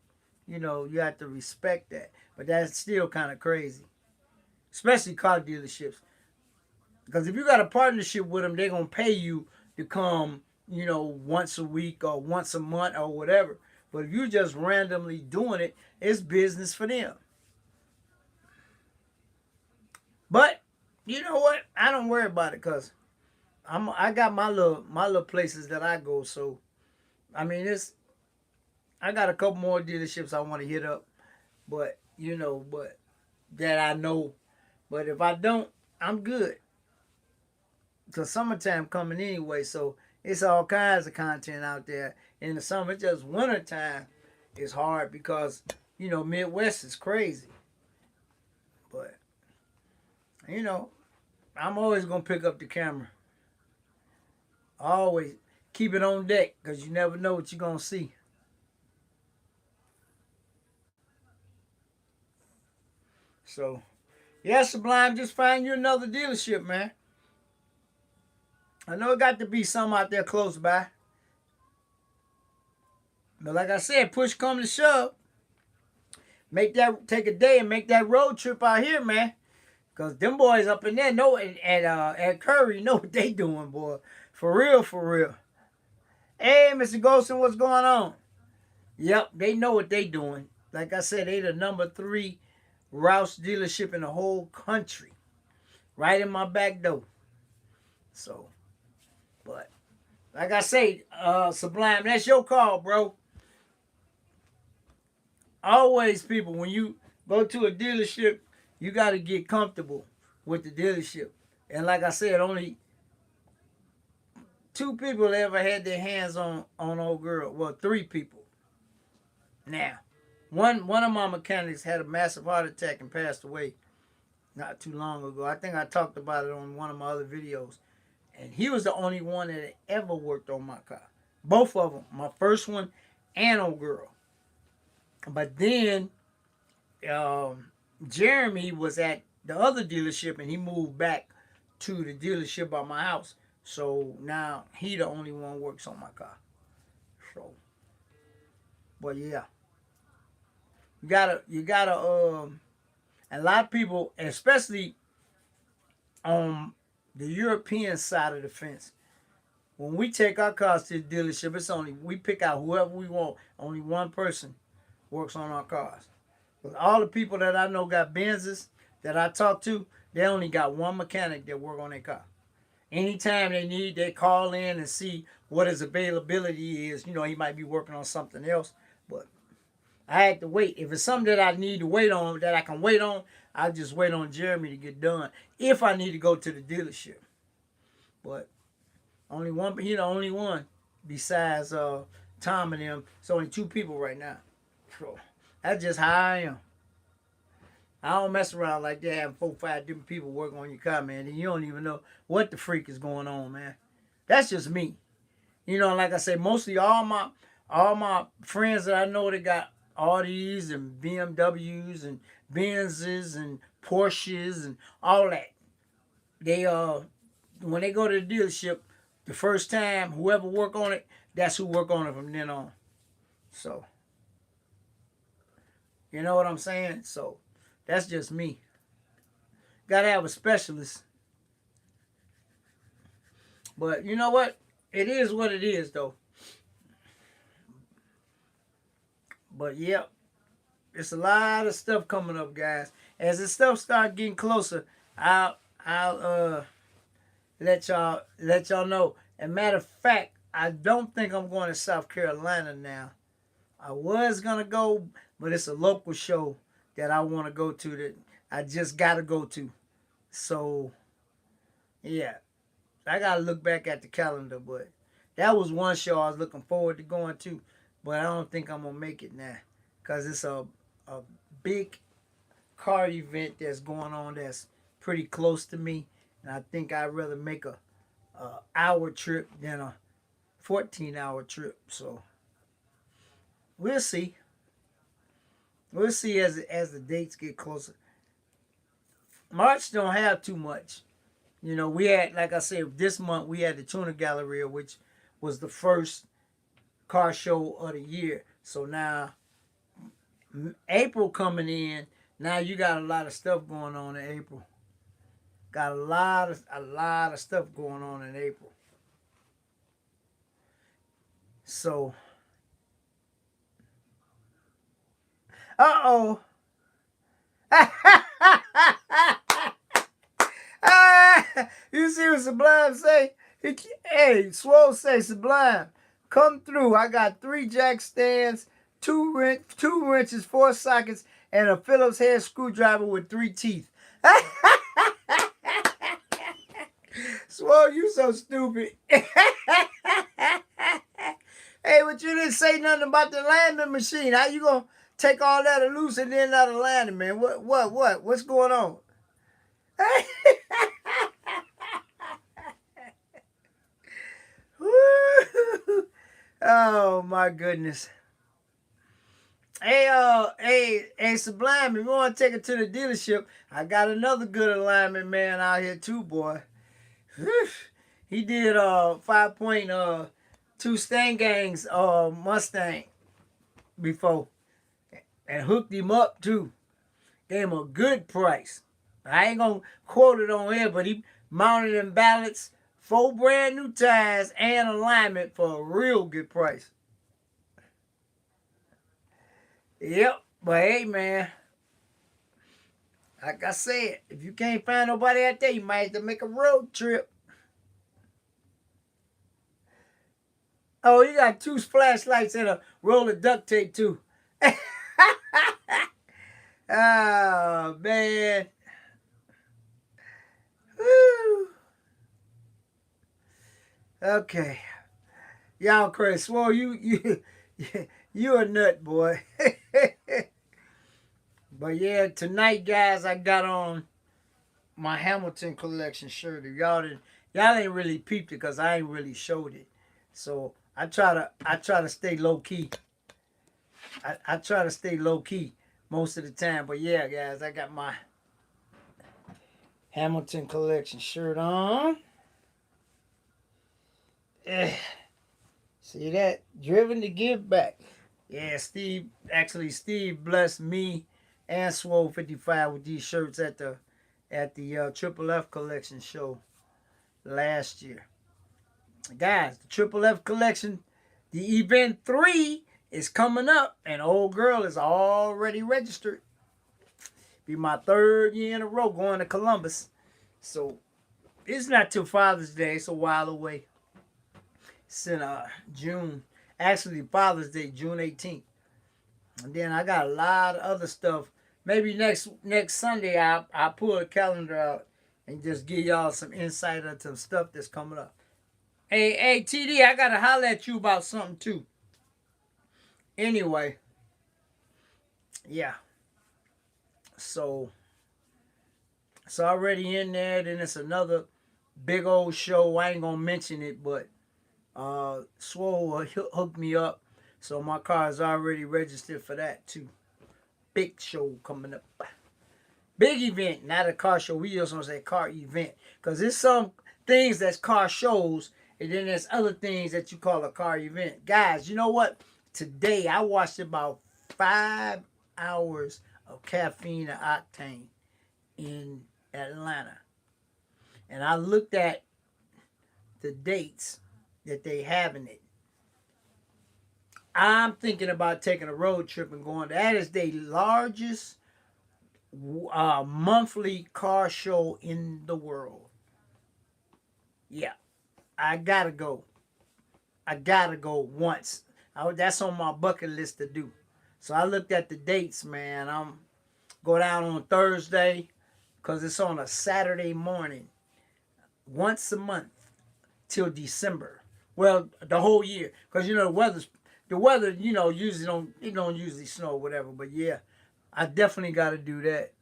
that. But that's still kind of crazy. Especially car dealerships. Because if you got a partnership with them, they're going to pay you to come, once a week or once a month or whatever. But if you're just randomly doing it, it's business for them. But you know what? I don't worry about it because I got my little places that I go. So I mean, I got a couple more dealerships I want to hit up, but that I know. But if I don't, I'm good. Because summertime coming anyway, so it's all kinds of content out there. In the summer, it's just wintertime. It's hard because, Midwest is crazy. But, I'm always going to pick up the camera. Always keep it on deck because you never know what you're going to see. So, yeah, Sublime, just find you another dealership, man. I know it got to be some out there close by. But like I said, push come to shove. Take a day and make that road trip out here, man. Because them boys up in there know at Curry know what they doing, boy. For real, for real. Hey, Mr. Golson, what's going on? Yep, they know what they doing. Like I said, they the number 3 Rouse dealership in the whole country. Right in my back door. So, but like I say, Sublime, that's your call, bro. Always, people, when you go to a dealership, you got to get comfortable with the dealership. And like I said, only 2 people ever had their hands on old girl. Well, 3 people. Now, one of my mechanics had a massive heart attack and passed away not too long ago. I think I talked about it on one of my other videos. And he was the only one that had ever worked on my car. Both of them, my first one and old girl. But then Jeremy was at the other dealership and he moved back to the dealership by my house. So now he the only one works on my car. So, but yeah, you gotta a lot of people, especially on the European side of the fence, when we take our cars to the dealership, it's only we pick out whoever we want. Only one person works on our cars. But all the people that I know got Benzes that I talk to, they only got one mechanic that work on their car. Anytime they need, they call in and see what his availability is. You know, he might be working on something else, but I had to wait. If it's something that I need to wait on, that I can wait on, I'll just wait on Jeremy to get done. If I need to go to the dealership, but only one, he the only one besides Tom and them. It's only 2 people right now. So that's just how I am. I don't mess around like that having 4, 5 different people working on your car, man, and you don't even know what the freak is going on, man. That's just me. You know, like I say, mostly all my friends that I know that got Audis and BMWs and Benzes and Porsches and all that. They when they go to the dealership, the first time whoever work on it, that's who work on it from then on. So, you know what I'm saying? So, that's just me. Gotta have a specialist. But you know what? It is what it is, though. But yeah, it's a lot of stuff coming up, guys. As the stuff start getting closer, I'll let y'all know. And matter of fact, I don't think I'm going to South Carolina now. I was gonna go, but it's a local show that I want to go to that I just gotta go to. So yeah, I gotta look back at the calendar, but that was one show I was looking forward to going to, but I don't think I'm gonna make it now, cause it's a big car event that's going on that's pretty close to me, and I think I'd rather make a hour trip than a 14-hour trip. So we'll see. We'll see as the dates get closer. March don't have too much. You know, we had, like I said, this month we had the Tuna Galleria, which was the first car show of the year. So now April coming in, now you got a lot of stuff going on in April. Got a lot of stuff going on in April. So, uh-oh. You see what Sublime say? Hey, Swole say, Sublime, come through. I got 3 jack stands, 2 wrenches, 4 sockets, and a Phillips head screwdriver with 3 teeth. Swole, you so stupid. Hey, but you didn't say nothing about the landing machine. How you gonna take all that loose and then not a landing, man? What's going on? Oh my goodness. Hey, Sublime, if you want to take it to the dealership, I got another good alignment man out here too, boy. He did 5.2 Stangangs Mustang before and hooked him up too. Gave him a good price. I ain't gonna quote it on here, but he mounted and balanced 4 brand new tires and alignment for a real good price. Yep. But hey, man, like I said, if you can't find nobody out there, you might have to make a road trip. Oh, you got 2 flashlights and a roll of duct tape, too. Oh, man. Woo. Okay. Y'all crazy. Swole, you a nut, boy. But yeah, tonight, guys, I got on my Hamilton collection shirt. If y'all ain't really peeped it because I ain't really showed it. So I try to stay low key. I try to stay low key most of the time. But yeah, guys, I got my Hamilton collection shirt on. See that? Driven to give back. Yeah, Steve blessed me and Swole 55 with these shirts at the Triple F collection show last year. Guys, the Triple F collection, the event 3 is coming up, and old girl is already registered. Be my 3rd year in a row going to Columbus. So it's not till Father's Day. It's a while away. It's in June. Actually, Father's Day, June 18th. And then I got a lot of other stuff. Maybe next Sunday I'll pull a calendar out and just give y'all some insight into some stuff that's coming up. Hey, TD, I gotta holler at you about something too. Anyway, yeah. So it's already in there. Then it's another big old show. I ain't gonna mention it, but Swole hooked me up. So my car is already registered for that too. Big show coming up. Big event, not a car show. We just want to say car event. Because there's some things that's car shows, and then there's other things that you call a car event. Guys, you know what? Today I watched about 5 hours of Caffeine and Octane in Atlanta. And I looked at the dates that they have in it. I'm thinking about taking a road trip and going. That is the largest monthly car show in the world. Yeah, I gotta go. I gotta go once. That's on my bucket list to do. So I looked at the dates, man. I'm go down on Thursday because it's on a Saturday morning. Once a month till December. Well, the whole year, because you know the weather, you know, usually don't usually snow or whatever. But yeah, I definitely got to do that.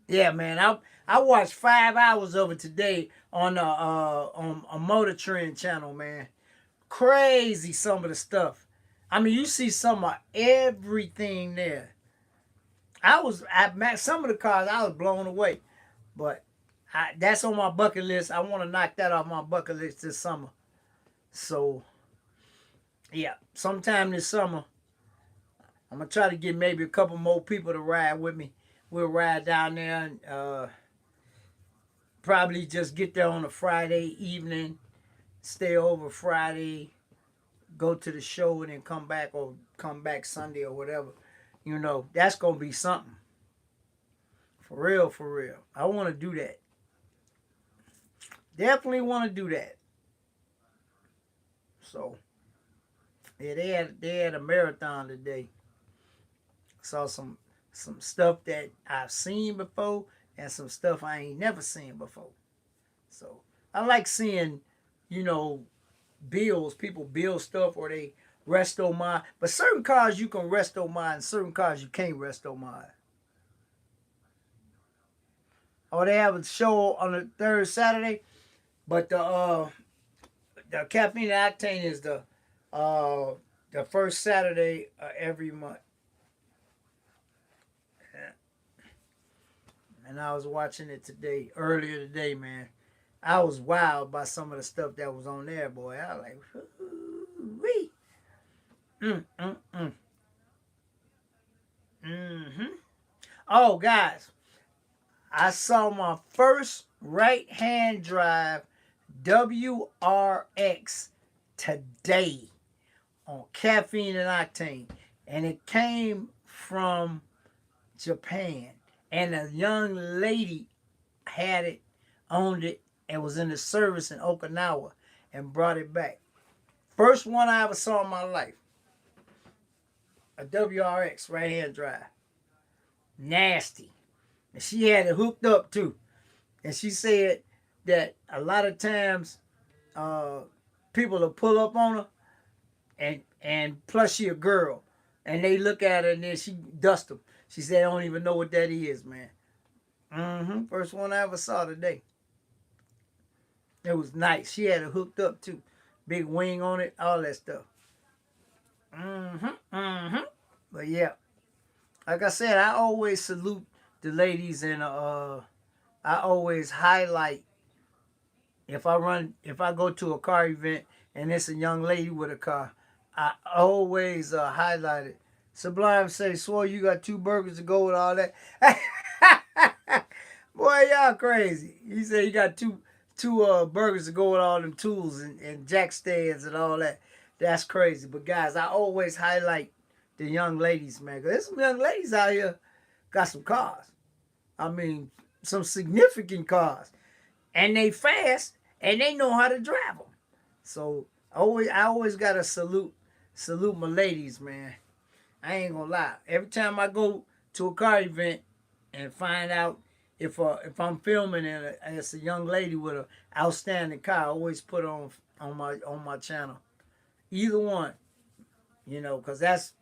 Yeah, man. I watched 5 hours of it today on a Motor Trend channel, man. Crazy some of the stuff. I mean, you see some of everything there. Some of the cars I was blown away, but that's on my bucket list. I want to knock that off my bucket list this summer. So yeah, sometime this summer, I'm gonna try to get maybe a couple more people to ride with me. We'll ride down there and probably just get there on a Friday evening, stay over Friday, go to the show, and then come back Sunday or whatever. You know, that's gonna be something. For real, for real. I want to do that. Definitely want to do that. So yeah, they had a marathon today. Saw some stuff that I've seen before and some stuff I ain't never seen before. So I like seeing, you know, people build stuff or they resto mod. But certain cars you can resto mod and certain cars you can't resto mod. Or they have a show on the 3rd Saturday, but the Caffeine and Octane is the 1st Saturday every month. And I was watching it earlier today, man. I was wild by some of the stuff that was on there, boy. I was like, wee. Oh, guys, I saw my first right-hand drive WRX today on Caffeine and Octane. and it came from Japan. And a young lady had it, owned it, and was in the service in Okinawa and brought it back. First one I ever saw in my life. A WRX right hand drive. Nasty. And she had it hooked up too. And she said that a lot of times people will pull up on her, and plus she a girl, and they look at her and then she dust them. She said, I don't even know what that is, man. First one I ever saw today. It was nice. She had it hooked up too. Big wing on it, all that stuff. But yeah, like I said, I always salute the ladies, and I always highlight if I go to a car event and it's a young lady with a car, I always highlight it. Sublime say, "Swore you got 2 burgers to go with all that." Boy, y'all crazy. He said he got two burgers to go with all them tools and jack stands and all that. That's crazy. But guys, I always highlight the young ladies, man. 'Cause there's some young ladies out here got some cars. I mean, some significant cars. And they fast, and they know how to drive them. So I always gotta salute my ladies, man. I ain't gonna lie. Every time I go to a car event and find out if I'm filming and it's a young lady with an outstanding car, I always put it on my channel. Either one, because that's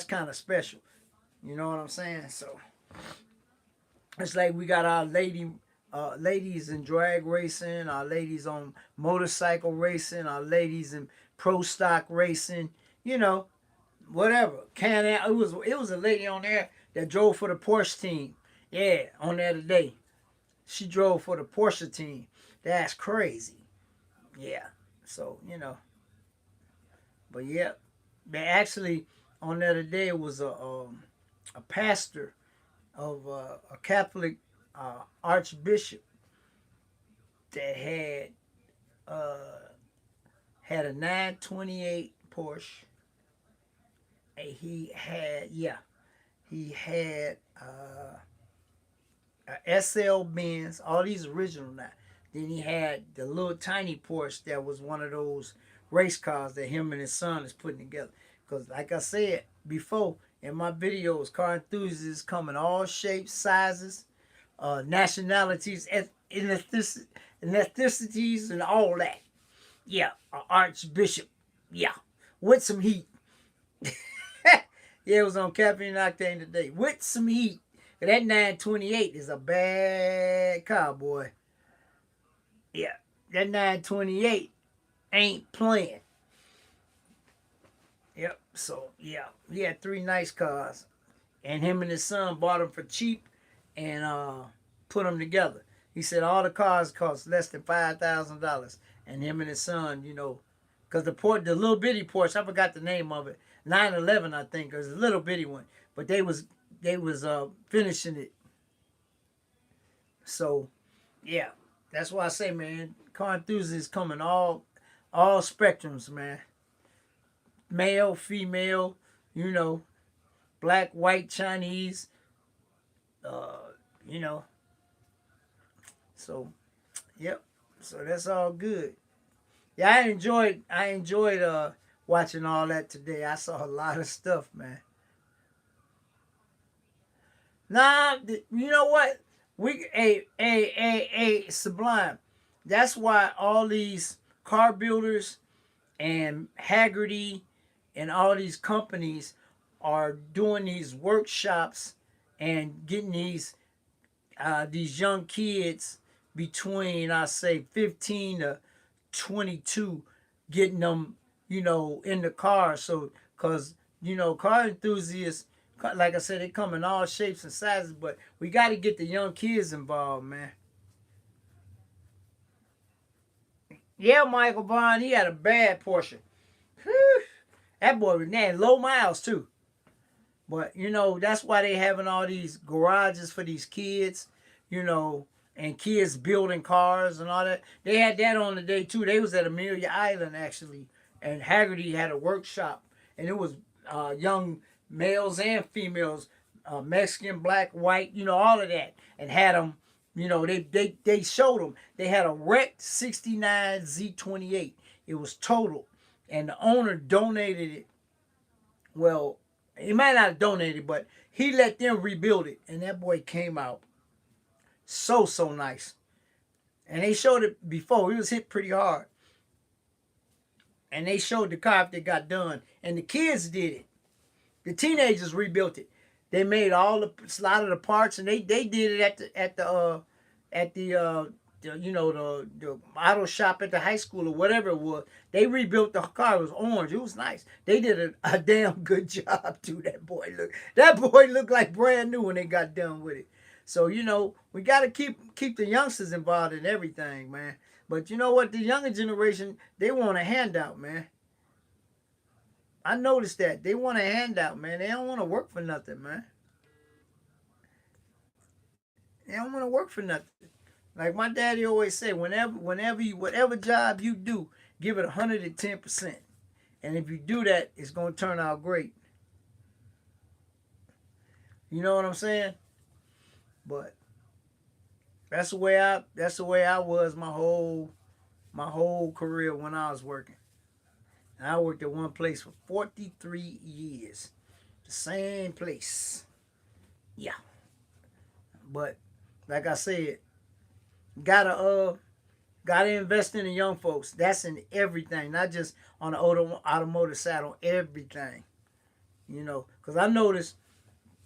kind of special. You know what I'm saying? So it's like we got our ladies in drag racing, our ladies on motorcycle racing, our ladies in pro stock racing, whatever. It was a lady on there that drove for the Porsche team. Yeah, on there today. She drove for the Porsche team. That's crazy. Yeah. So, But yeah, they actually on there today was a pastor of a Catholic archbishop that had a 928 Porsche. And he had a SL Benz, all these original now. Then he had the little tiny Porsche that was one of those race cars that him and his son is putting together. Because like I said before in my videos, car enthusiasts come in all shapes, sizes, nationalities, ethnicities, and all that. Yeah, an archbishop. Yeah, with some heat. Yeah, it was on Caffeine Octane today. With some heat. That 928 is a bad car, boy. Yeah, that 928 ain't playing. Yep, so, yeah. He had 3 nice cars. And him and his son bought them for cheap and put them together. He said all the cars cost less than $5,000. And him and his son, because the little bitty Porsche, I forgot the name of it, 911, I think, it was a little bitty one, but they was finishing it. So, yeah, that's why I say, man, car enthusiasts come in all spectrums, man. Male, female, black, white, Chinese, So, yep. So that's all good. Yeah, I enjoyed watching all that today. I saw a lot of stuff, man. Nah, you know what? Sublime. That's why all these car builders and Haggerty and all these companies are doing these workshops and getting these young kids between, I say, 15 to 22, getting them, in the car. So, because, car enthusiasts, like I said, they come in all shapes and sizes, but we got to get the young kids involved, man. Yeah, Michael Bond, he had a bad Porsche. Whew. That boy was nasty. Low miles, too. But, that's why they having all these garages for these kids, and kids building cars and all that. They had that on the day, too. They was at Amelia Island, actually. And Haggerty had a workshop. And it was young males and females, Mexican, black, white, all of that, and had them. They showed them. They had a wrecked '69 Z28. It was total, and the owner donated it. Well, he might not have donated, but he let them rebuild it, and that boy came out so nice. And they showed it before. It was hit pretty hard, and they showed the car after it got done, and the kids did it. The teenagers rebuilt it. They made all the lot of the parts, and they did it at the auto shop at the high school or whatever it was. They rebuilt the car. It was orange. It was nice. They did a damn good job too. That boy looked like brand new when they got done with it. So we got to keep the youngsters involved in everything, man. But you know what? The younger generation, they want a handout, man. I noticed that they want a handout, man. They don't want to work for nothing, man. They don't want to work for nothing. Like my daddy always said, whenever you whatever job you do, give it 110%. And if you do that, it's gonna turn out great. You know what I'm saying? But that's the way I was my whole career when I was working. And I worked at one place for 43 years. The same place. Yeah. But like I said, gotta gotta invest in the young folks. That's in everything, not just on the automotive side, on everything. Because I noticed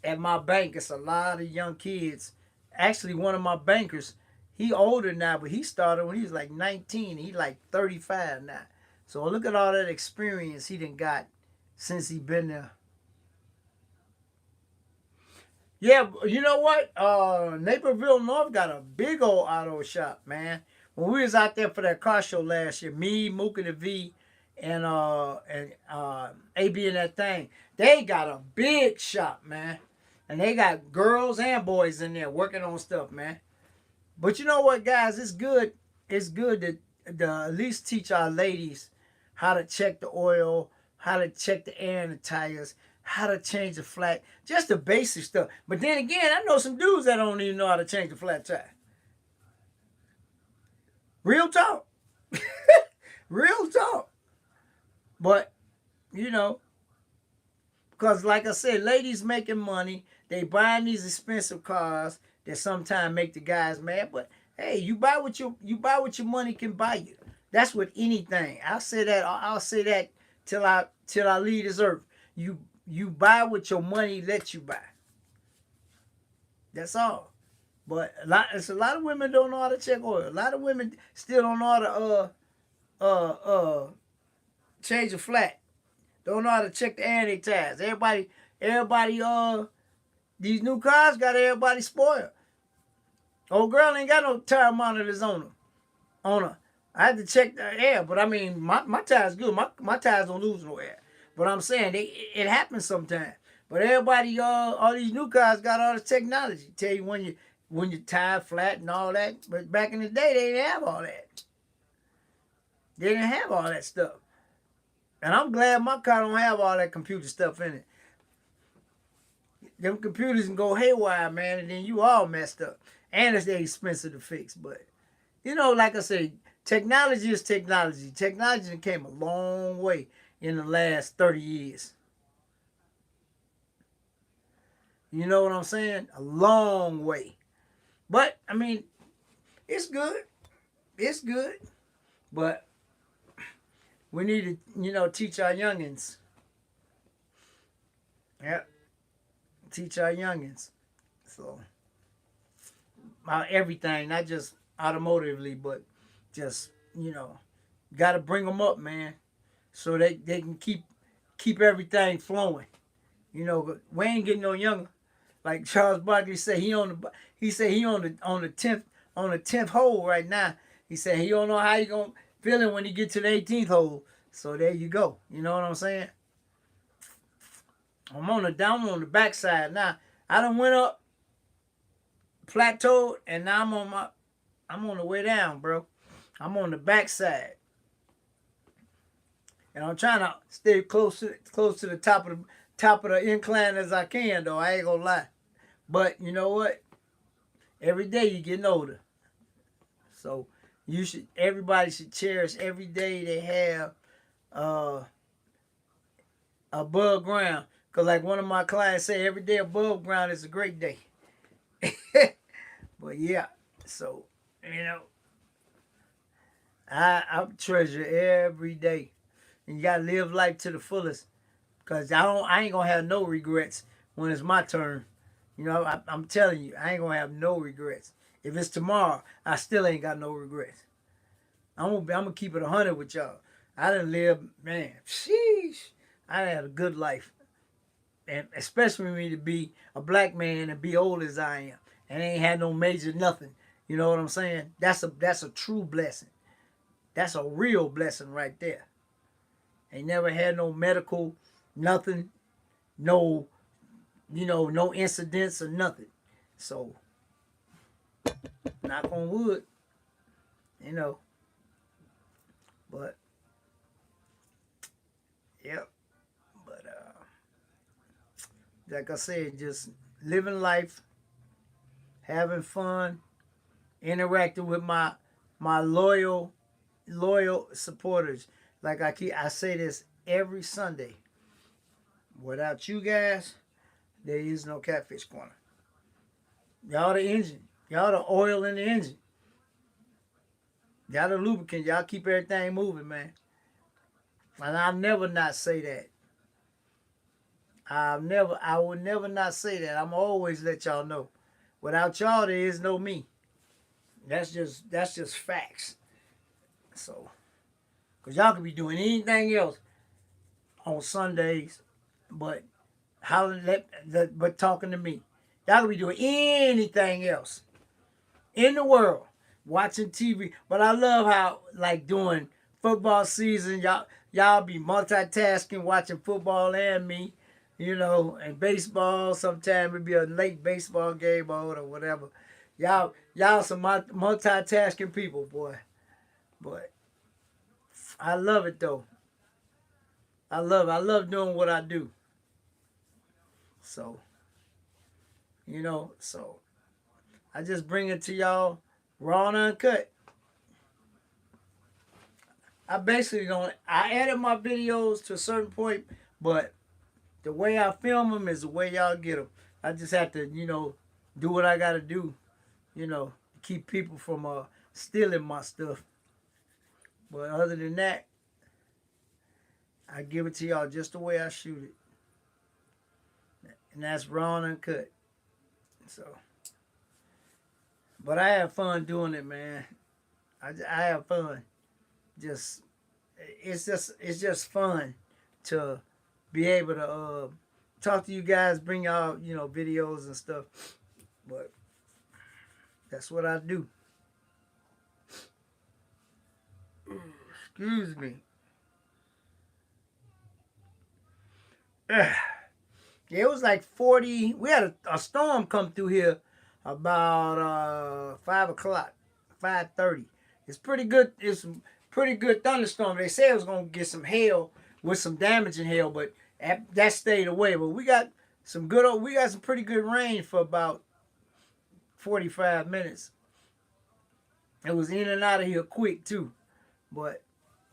at my bank, it's a lot of young kids. Actually, one of my bankers, he older now, but he started when he was like 19. He like 35 now. So look at all that experience he done got since he been there. Yeah, you know what? Naperville North got a big old auto shop, man. When we was out there for that car show last year, me, Mooka the V, and AB and that thing, they got a big shop, man. And they got girls and boys in there working on stuff, man. But you know what, guys? It's good. It's good to at least teach our ladies how to check the oil, how to check the air in the tires, how to change the flat, just the basic stuff. But then again, I know some dudes that don't even know how to change a flat tire. Real talk. Real talk. But, you know, because like I said, ladies making money, they buying these expensive cars that sometimes make the guys mad. But hey, you buy what your money can buy you. That's with anything. I'll say that till I leave this earth. You buy what your money lets you buy. That's all. But it's a lot of women don't know how to check oil. A lot of women still don't know how to change a flat. Don't know how to check the air in their tires. Everybody, these new cars got everybody spoiled. Old girl ain't got no tire monitors on her. I had to check the air, but I mean, my tire's good. My tires don't lose no air. But I'm saying it happens sometimes. But everybody, all these new cars got all the technology. Tell you when your tire flat and all that. But back in the day, they didn't have all that. They didn't have all that stuff. And I'm glad my car don't have all that computer stuff in it. Them computers can go haywire, man, and then you all messed up. And it's expensive to fix. But, like I say, technology is technology. Technology came a long way in the last 30 years. You know what I'm saying? A long way. But, I mean, it's good. It's good. But we need to, teach our youngins. Yeah. Teach our youngins. So, about everything, not just automotively, but just, got to bring them up, man, so they can keep everything flowing. We ain't getting no younger. Like Charles Barkley said, he on the tenth hole right now. He said he don't know how he gonna feel it when he get to the 18th hole. So there you go. You know what I'm saying? I'm on the backside now. I done went up, plateaued, and now I'm on the way down, bro. I'm on the backside. And I'm trying to stay close to the top of the incline as I can, though. I ain't gonna lie. But you know what? Every day you getting older. So everybody should cherish every day they have uh above ground. Cause like one of my clients say, every day above ground is a great day. But yeah, so you know, I treasure every day. And you gotta live life to the fullest. Cause I ain't gonna have no regrets when it's my turn. You know, I'm telling you, I ain't gonna have no regrets. If it's tomorrow, I still ain't got no regrets. I'm gonna keep it 100 with y'all. I done lived, man, sheesh. I had a good life. And especially me to be a black man and be old as I am. And ain't had no major nothing. You know what I'm saying? That's a true blessing. That's a real blessing right there. Ain't never had no medical, nothing, no, no incidents or nothing. So, knock on wood, you know. But, yep. But, like I said, just living life, having fun, interacting with my loyal supporters. Like I say this every Sunday. Without you guys, there is no Catfish Corner. Y'all the engine. Y'all the oil in the engine. Y'all the lubricant. Y'all keep everything moving, man. And I'll never not say that. I will never not say that. I'm always let y'all know. Without y'all, there is no me. That's just facts. So, cause y'all could be doing anything else on Sundays, but but talking to me. Y'all could be doing anything else in the world, watching TV. But I love how like during football season, y'all be multitasking, watching football and me, and baseball. Sometimes it be a late baseball game on or whatever. Y'all some multitasking people, boy. But I love it though. I love doing what I do. So, so I just bring it to y'all raw and uncut. I basically don't. I edit my videos to a certain point, but the way I film them is the way y'all get them. I just have to, do what I got to do, to keep people from stealing my stuff. But other than that, I give it to y'all just the way I shoot it, and that's raw and uncut. So, but I have fun doing it, man. I have fun. Just it's just fun to be able to talk to you guys, bring y'all videos and stuff. But that's what I do. Excuse me. Yeah, it was like 40. We had a storm come through here about 5 o'clock, 5:30. It's pretty good. It's pretty good thunderstorm. They said it was gonna get some hail with some damaging hail, but that stayed away. But we got we got some pretty good rain for about 45 minutes. It was in and out of here quick too. But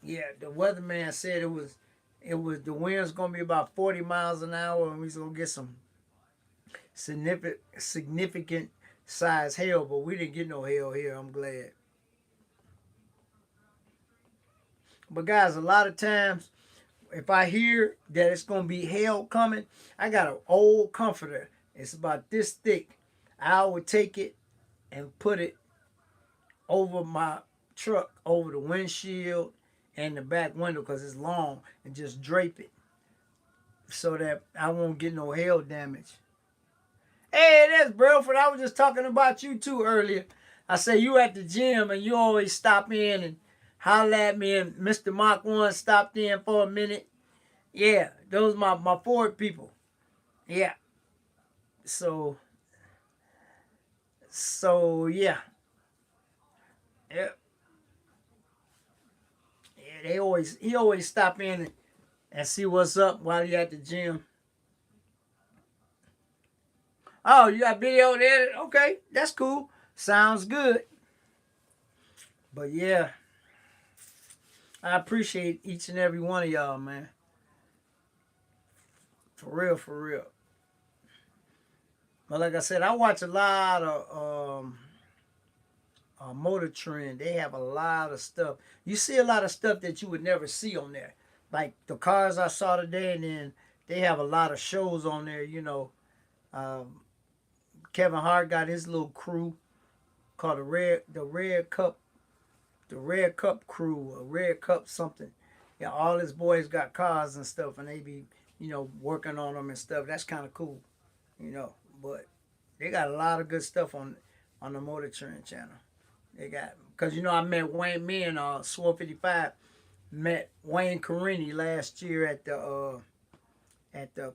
yeah, the weatherman said it was the wind's gonna be about 40 miles an hour, and we was gonna get some significant size hail, but we didn't get no hail here. I'm glad. But guys, a lot of times, if I hear that it's gonna be hail coming, I got an old comforter. It's about this thick. I would take it and put it over my truck, over the windshield and the back window, because it's long, and just drape it so that I won't get no hail damage. Hey, that's Bradford. I was just talking about you too earlier. I say you at the gym and you always stop in and holler at me, and Mr. Mach 1 stopped in for a minute. Yeah, those my Ford people. Yeah. So yeah. Yeah. Yeah, he always stop in and see what's up while you're at the gym. Oh, you got video there? Okay, that's cool. Sounds good. But yeah, I appreciate each and every one of y'all, man. For real, for real. But like I said, I watch a lot of Motor Trend. They have a lot of stuff. You see a lot of stuff that you would never see on there. Like the cars I saw today, and then they have a lot of shows on there. Um, Kevin Hart got his little crew called the Red Cup crew, or Red Cup something. Yeah, all his boys got cars and stuff, and they be working on them and stuff. That's kind of cool, you know. But they got a lot of good stuff on the Motor Trend channel. They got because I met Wayne. Me and Swore 55 met Wayne Carini last year at the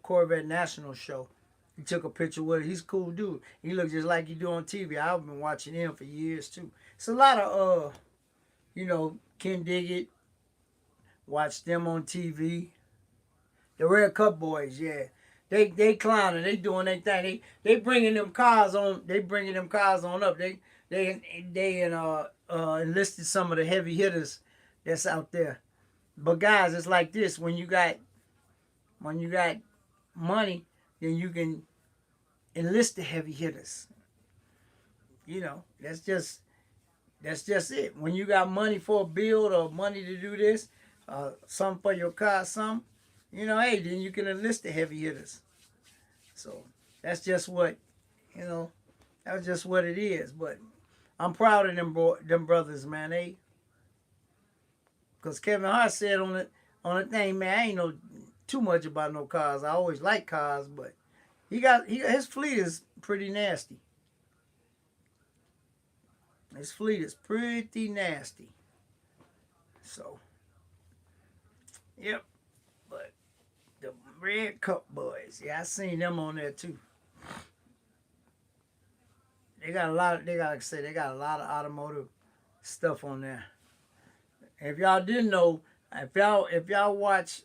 Corvette National Show. He took a picture with it. He's a cool dude. He looks just like he do on TV. I've been watching him for years too. It's a lot of Ken Diggett. Watch them on TV. The Red Cup boys, yeah. They clowning. They doing their thing. They bringing them cars on. They bringing them cars on up. They enlisted some of the heavy hitters that's out there. But guys, it's like this: when you got money, then you can enlist the heavy hitters. That's just it. When you got money for a build or money to do this, something for your car, something, hey, then you can enlist the heavy hitters. So that's just what, that's just what it is. But I'm proud of them brothers, man. Because Kevin Hart said on the thing, man, I ain't know too much about no cars. I always like cars, but his fleet is pretty nasty. His fleet is pretty nasty. So, yep. But the Red Cup boys, yeah, I seen them on there too. They got like I said, they got a lot of automotive stuff on there. And if y'all didn't know, if y'all watch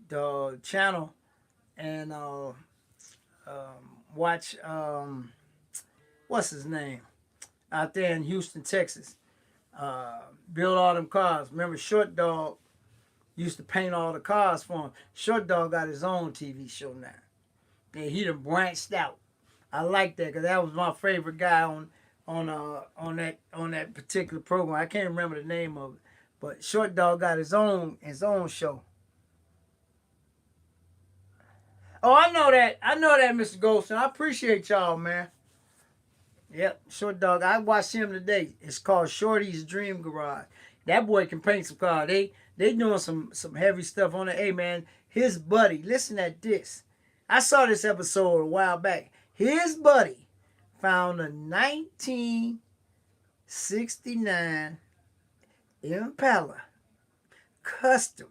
the channel and watch what's his name out there in Houston, Texas, build all them cars. Remember, Short Dog used to paint all the cars for him. Short Dog got his own TV show now. And he done branched out. I like that because that was my favorite guy on that particular program. I can't remember the name of it, but Short Dog got his own show. Oh, I know that, Mr. Goldston. I appreciate y'all, man. Yep, Short Dog. I watched him today. It's called Shorty's Dream Garage. That boy can paint some cars. They doing some heavy stuff on it. Hey, man, his buddy. Listen at this. I saw this episode a while back. His buddy found a 1969 Impala custom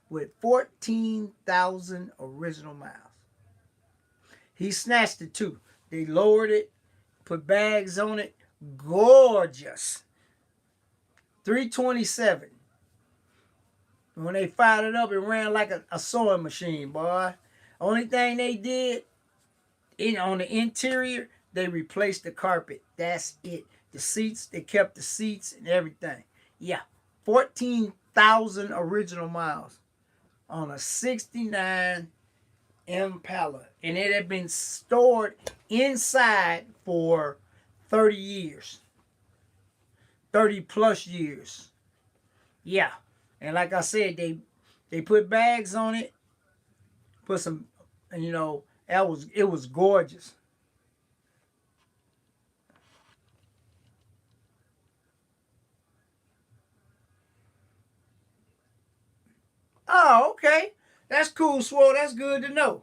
with 14,000 original miles. He snatched it too. They lowered it, put bags on it. Gorgeous. 327. When they fired it up, it ran like a sewing machine, boy. Only thing they did on the interior, they replaced the carpet. That's it. The seats, they kept the seats and everything. Yeah, 14,000 original miles on a 69 Impala. And it had been stored inside for 30 years. 30 plus years. Yeah. And like I said, they put bags on it. Put some, it was gorgeous. Oh, okay. That's cool, Swole. That's good to know.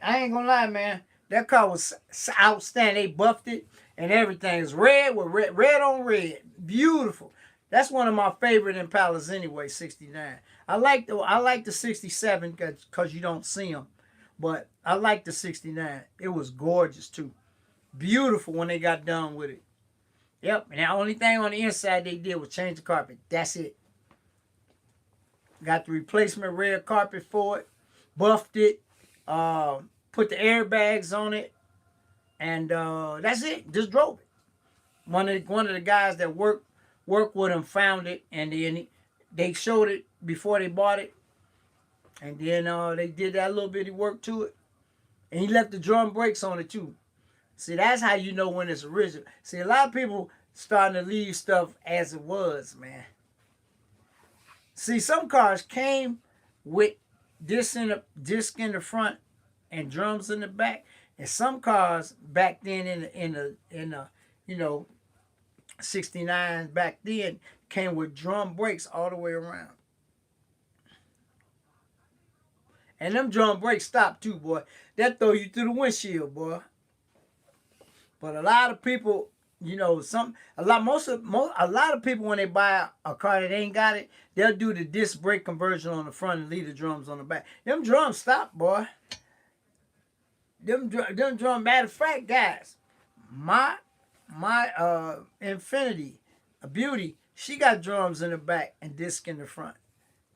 I ain't gonna lie, man. That car was outstanding. They buffed it and everything. It's red with red on red. Beautiful. That's one of my favorite Impalas anyway, 69. I like the 67 because you don't see them. But I like the 69. It was gorgeous too. Beautiful when they got done with it. Yep. And the only thing on the inside they did was change the carpet. That's it. Got the replacement red carpet for it. Buffed it. Put the airbags on it. And that's it. Just drove it. One of the guys that worked with him found it, and then they showed it before they bought it, and then they did that little bitty work to it, and he left the drum brakes on it too. See, that's how you know when it's original. See, a lot of people starting to leave stuff as it was, man. See, some cars came with disc in the front and drums in the back, and some cars back then in the you know 69 back then came with drum brakes all the way around. And them drum brakes stop too, boy. That throw you through the windshield, boy. But a lot of people, a lot of people when they buy a car that ain't got it, they'll do the disc brake conversion on the front and leave the drums on the back. Them drums stop, boy. Them drum. Matter of fact, guys, my Infinity, a beauty, she got drums in the back and disc in the front.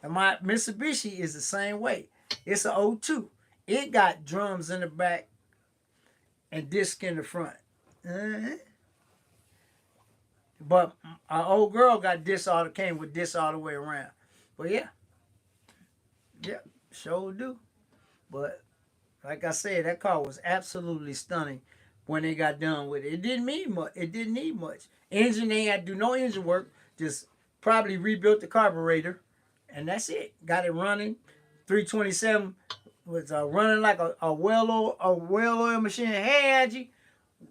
And my Mitsubishi is the same way. It's an '02. It got drums in the back and disc in the front. But our old girl got came with disc all the way around. But yeah, sure do. But like I said, that car was absolutely stunning when they got done with it. It didn't need much. Engine, they had to do no engine work. Just probably rebuilt the carburetor, and that's it. Got it running. 327 was running like a well-oiled machine. Hey, Angie,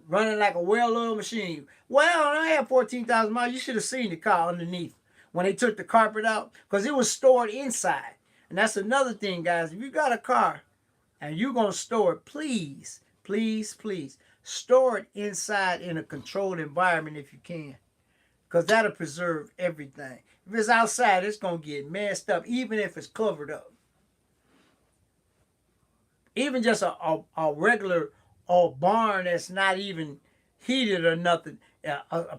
running like a well-oiled machine. Well, I had 14,000 miles. You should have seen the car underneath when they took the carpet out, because it was stored inside. And that's another thing, guys. If you got a car and you're going to store it, please, please, please, store it inside in a controlled environment if you can, because that'll preserve everything. If it's outside, it's going to get messed up, even if it's covered up. Even just a regular barn that's not even heated or nothing,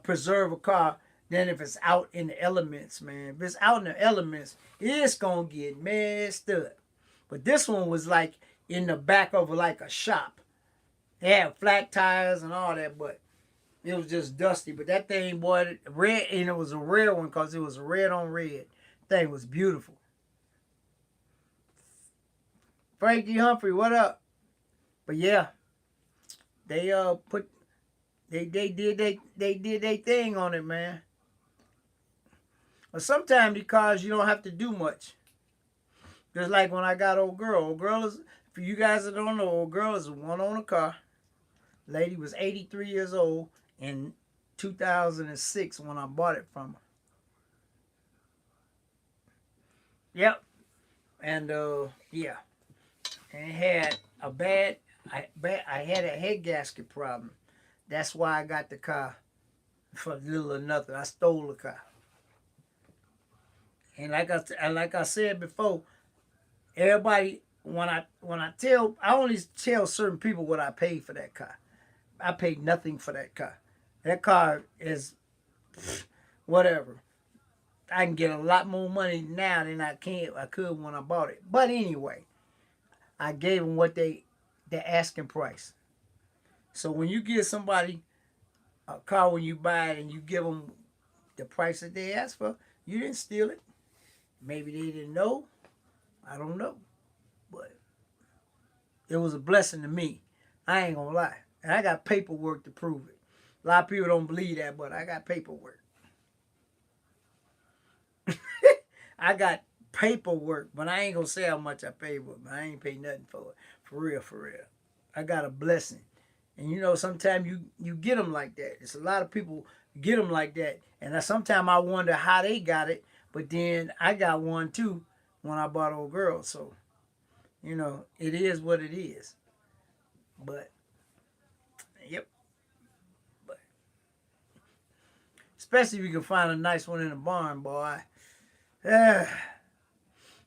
preserve a car. Then if it's out in the elements, man. If it's out in the elements, it's going to get messed up. But this one was like in the back of like a shop. They had flat tires and all that, but it was just dusty. But that thing, boy, red, and it was a rare one because it was red on red. Thing was beautiful. Frankie Humphrey, what up? But yeah, they did their thing on it, man. But sometimes these cars you don't have to do much. Just like when I got old girl. Old girl is, for you guys that don't know, old girl is a one-owner car. Lady was 83 years old in 2006 when I bought it from her. Yep. And yeah. And it had a I had a head gasket problem. That's why I got the car for little or nothing. I stole the car. And like I said before, everybody, when I only tell certain people what I paid for that car. I paid nothing for that car. That car is whatever. I can get a lot more money now than I could when I bought it. But anyway, I gave them what the asking price. So when you give somebody a car when you buy it and you give them the price that they asked for, you didn't steal it. Maybe they didn't know. I don't know. But it was a blessing to me. I ain't gonna lie. And I got paperwork to prove it. A lot of people don't believe that, but I got paperwork. I got paperwork, but I ain't gonna say how much I paid for it. But I ain't paid nothing for it. For real, for real. I got a blessing. And sometimes you get them like that. It's a lot of people get them like that. And sometimes I wonder how they got it. But then I got one too when I bought old girl. So, it is what it is. But, yep. But, especially if you can find a nice one in the barn, boy.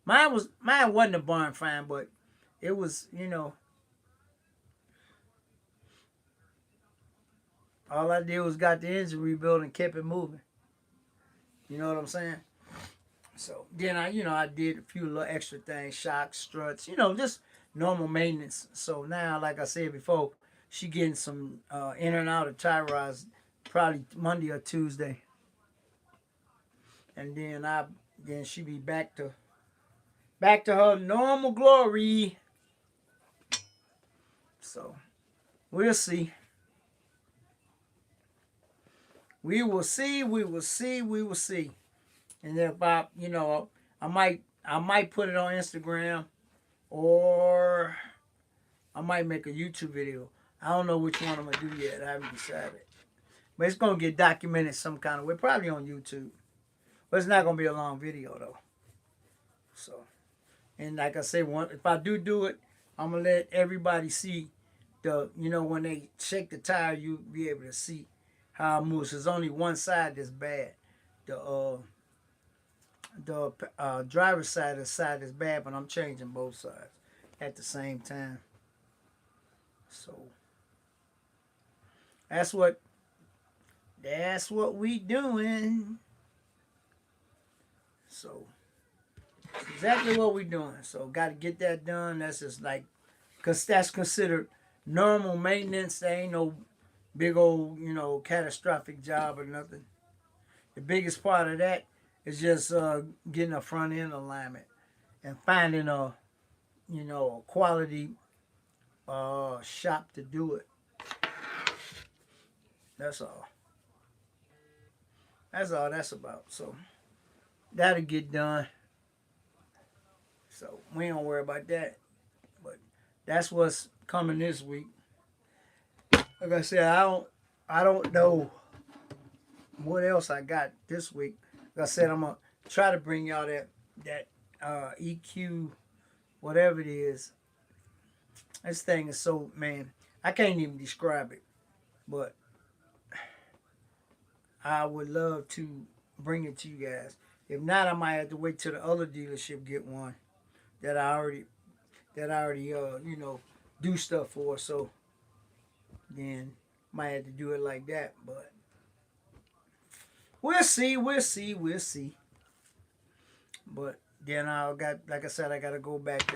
Mine wasn't a barn find, but it was, all I did was got the engine rebuilt and kept it moving. You know what I'm saying? So then I did a few little extra things, shocks, struts, just normal maintenance. So now, like I said before, she getting some in and out of tie rods probably Monday or Tuesday, and then she be back to her normal glory. So we'll see. We will see. We will see. We will see. And if I might put it on Instagram, or I might make a YouTube video. I don't know which one I'm gonna do yet. I haven't decided. But it's gonna get documented some kind of way, probably on YouTube. But it's not gonna be a long video though. So, and like I said, if I do it, I'm gonna let everybody see when they shake the tire, you be able to see how it moves. There's only one side that's bad. The driver's side is bad, but I'm changing both sides at the same time. So that's what we doing. So exactly what we doing. So got to get that done. That's just like, cause that's considered normal maintenance. There ain't no big old catastrophic job or nothing. The biggest part of that is just getting a front end alignment and finding a quality shop to do it. That's all. That's all that's about. So that'll get done. So we don't worry about that. But that's what's coming this week. Like I said, I don't know what else I got this week. Like I said, I'm gonna try to bring y'all that EQ, whatever it is. This thing is so, man, I can't even describe it. But I would love to bring it to you guys. If not, I might have to wait till the other dealership get one that I already do stuff for. So then might have to do it like that. But we'll see. But then like I said, I gotta go back to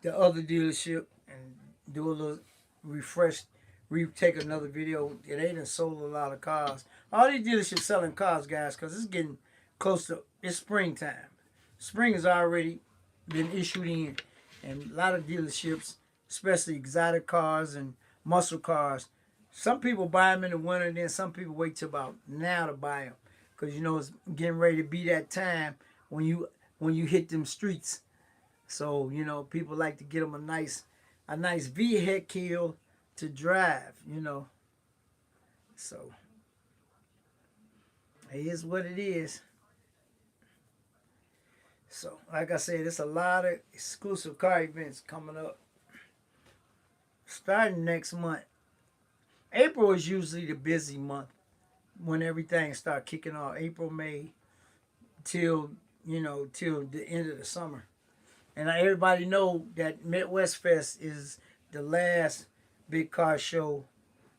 the other dealership and do a little take another video. They done sold a lot of cars. All these dealerships selling cars, guys, because it's getting close to, it's springtime. Spring has already been issued in, and a lot of dealerships, especially exotic cars and muscle cars, some people buy them in the winter, and then some people wait till about now to buy them, because it's getting ready to be that time when you hit them streets. So people like to get them a nice vehicle to drive. So it is what it is. So like I said, it's a lot of exclusive car events coming up starting next month. April is usually the busy month when everything start kicking off. April, May, till the end of the summer. And everybody know that Midwest Fest is the last big car show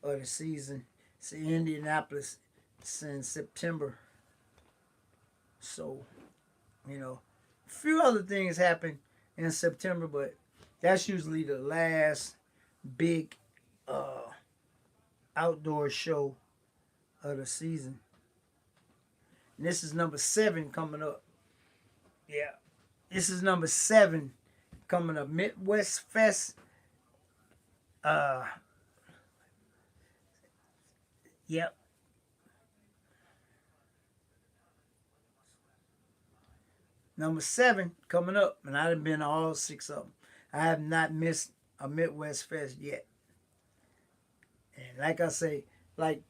of the season. It's in Indianapolis. It's in September. So, a few other things happen in September, but that's usually the last big outdoor show of the season. And this is number 7 coming up. Yeah. This is number 7 coming up. Midwest Fest. Yep. Number 7 coming up, and I've been to all 6 of them. I have not missed a Midwest Fest yet. And like I say, like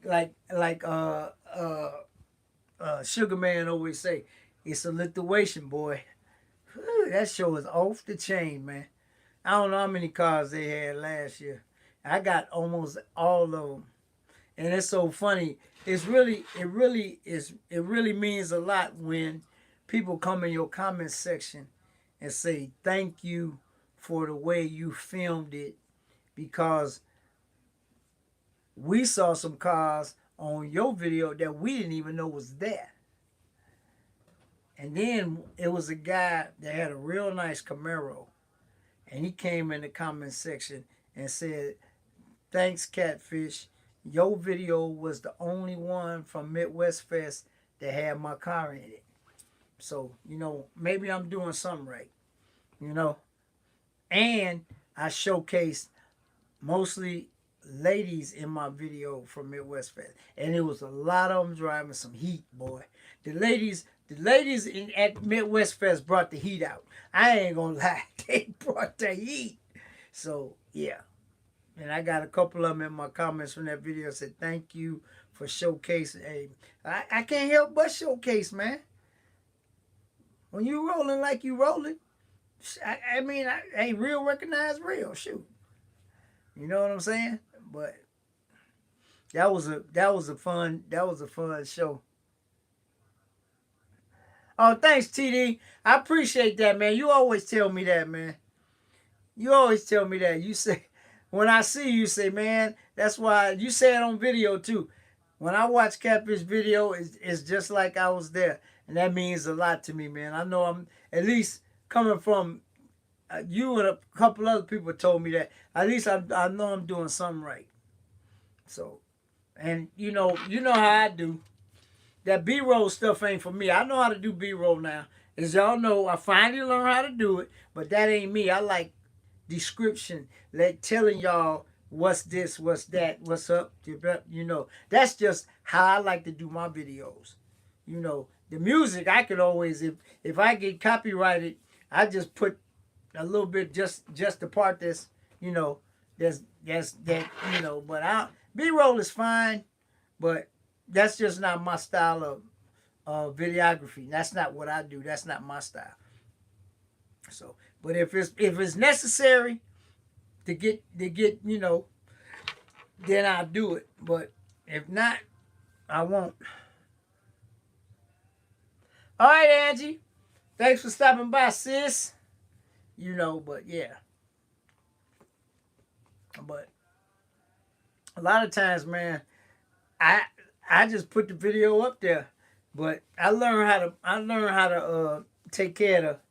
Sugar Man always say, it's a lituation, boy. Whew, that show is off the chain, man. I don't know how many cars they had last year. I got almost all of them, and it's so funny. It really means a lot when people come in your comment section and say thank you for the way you filmed it, because we saw some cars on your video that we didn't even know was there. And then it was a guy that had a real nice Camaro, and he came in the comment section and said, "Thanks, Catfish. Your video was the only one from Midwest Fest that had my car in it." So, maybe I'm doing something right, you know. And I showcased mostly ladies in my video from Midwest Fest, and it was a lot of them driving some heat, boy. The ladies at Midwest Fest brought the heat out. I ain't gonna lie, they brought the heat. So yeah, and I got a couple of them in my comments from that video said thank you for showcasing. Hey, I can't help but showcase, man. When you rolling like you rolling, I mean, hey, real recognize real. Shoot, you know what I'm saying? But that was a fun show. Oh, thanks, TD. I appreciate that, man. You always tell me that, man. You always tell me that. You say when I see you, say, man, that's why you say it on video too. When I watch Catfish video, it's just like I was there, and that means a lot to me, man. I know I'm at least coming from you and a couple other people told me that. At least I know I'm doing something right. So, and how I do. That B-roll stuff ain't for me. I know how to do B-roll now. As y'all know, I finally learned how to do it, but that ain't me. I like description, like telling y'all what's this, what's that, what's up. That's just how I like to do my videos. The music I could always, if I get copyrighted, I just put a little bit, just the part that's that's that. But B-roll is fine, but that's just not my style of videography. That's not what I do. That's not my style. So, but if it's necessary to get then I'll do it. But if not, I won't. All right, Angie. Thanks for stopping by, sis. But yeah. But a lot of times, man, I just put the video up there, but I learned how to take care of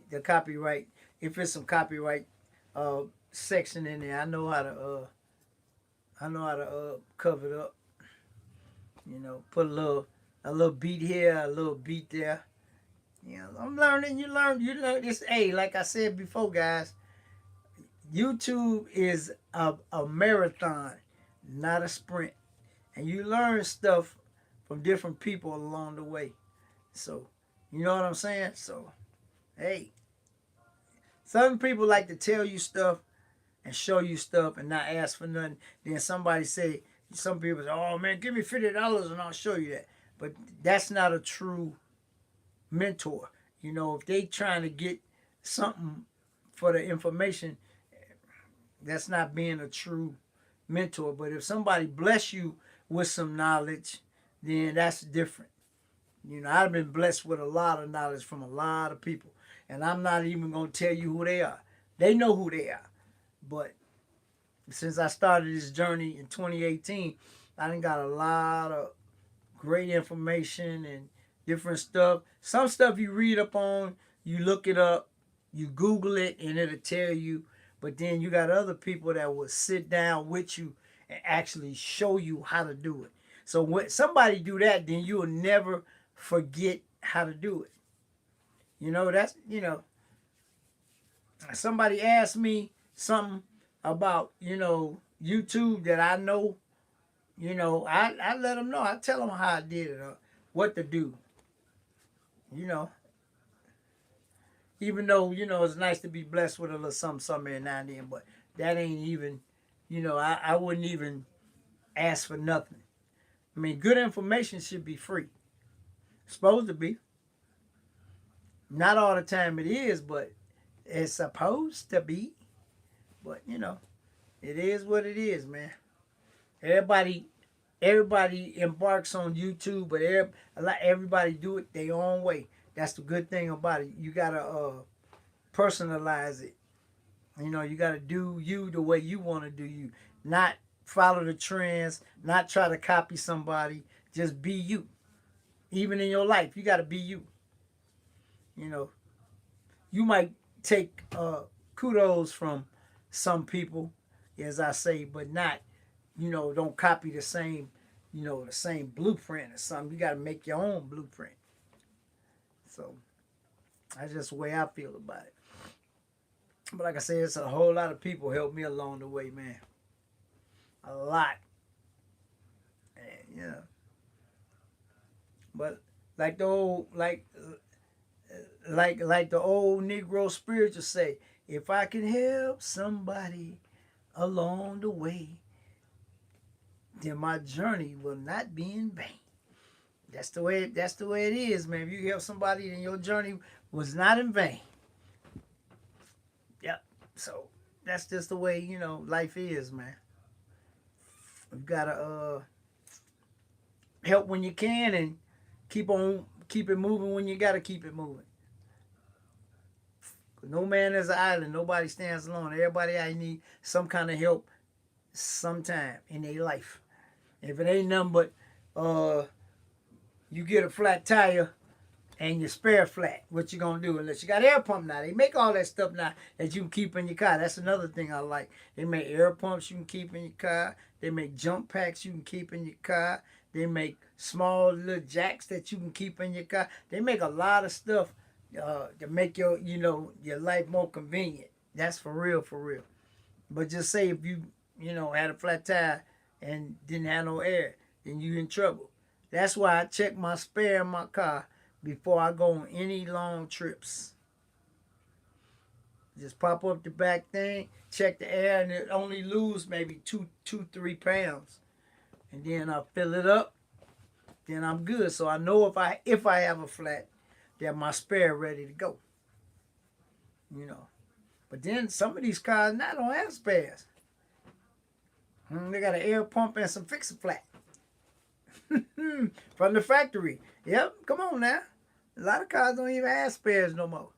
the copyright. If it's some copyright section in there, I know how to cover it up. Put a little beat here, a little beat there. I'm learning. You learn. You learn this. Hey, like I said before, guys, YouTube is a marathon, not a sprint, and you learn stuff from different people along the way. So, you know what I'm saying? So, hey, some people like to tell you stuff and show you stuff and not ask for nothing. Then some people say, "Oh man, give me $50 and I'll show you that." But that's not a true mentor. If they trying to get something for the information, that's not being a true mentor. But if somebody bless you with some knowledge, then that's different. I've been blessed with a lot of knowledge from a lot of people, and I'm not even gonna tell you who they are. They know who they are. But since I started this journey in 2018, I done got a lot of great information and different stuff. Some stuff you read up on, you look it up, you Google it, and it'll tell you. But then you got other people that will sit down with you and actually show you how to do it. So when somebody do that, then you will never forget how to do it. Somebody asked me something about, YouTube that I know, I let them know. I tell them how I did it or what to do. You know, Even though, it's nice to be blessed with a little something every now and then, but that ain't even, I wouldn't even ask for nothing. I mean, good information should be free. It's supposed to be. Not all the time it is, but it's supposed to be. But, it is what it is, man. Everybody embarks on YouTube, but everybody do it their own way. That's the good thing about it. You gotta personalize it. You gotta do you the way you want to do you. Not follow the trends. Not try to copy somebody. Just be you. Even in your life, you gotta be you. You know, you might take kudos from some people, as I say, but not, don't copy the same, the same blueprint or something. You got to make your own blueprint. So that's just the way I feel about it. But like I said, it's a whole lot of people helped me along the way, man. A lot. And, but like the old, like the old Negro spiritual say, if I can help somebody along the way, then my journey will not be in vain. That's the way it is, man. If you help somebody, then your journey was not in vain. Yep. So that's just the way, life is, man. You gotta help when you can and keep it moving when you gotta keep it moving. No man is an island. Nobody stands alone. Everybody I need some kind of help sometime in their life. If it ain't nothing but you get a flat tire and your spare flat, what you gonna do? Unless you got air pump now. They make all that stuff now that you can keep in your car. That's another thing I like. They make air pumps you can keep in your car. They make jump packs you can keep in your car. They make small little jacks that you can keep in your car. They make a lot of stuff to make your life more convenient. That's for real, for real. But just say if you had a flat tire and didn't have no air, then you in trouble. That's why I check my spare in my car before I go on any long trips. Just pop up the back thing, check the air, and it only lose maybe 3 pounds. And then I fill it up, then I'm good. So I know if I have a flat, that my spare ready to go. But then some of these cars now don't have spares. They got an air pump and some fix-a-flat from the factory. Yep, come on now. A lot of cars don't even have spares no more.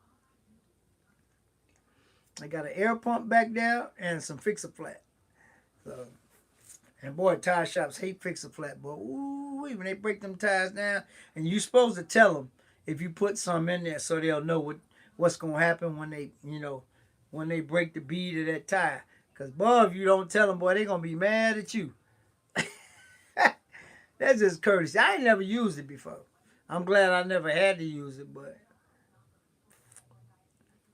They got an air pump back there and some fix-a-flat. So, and boy, tire shops hate fix-a-flat, boy. Ooh, when they break them tires down, and you supposed to tell them if you put some in there so they'll know what's gonna happen when they break the bead of that tire. Cause boy, if you don't tell them, boy, they gonna be mad at you. That's just courtesy. I ain't never used it before. I'm glad I never had to use it, but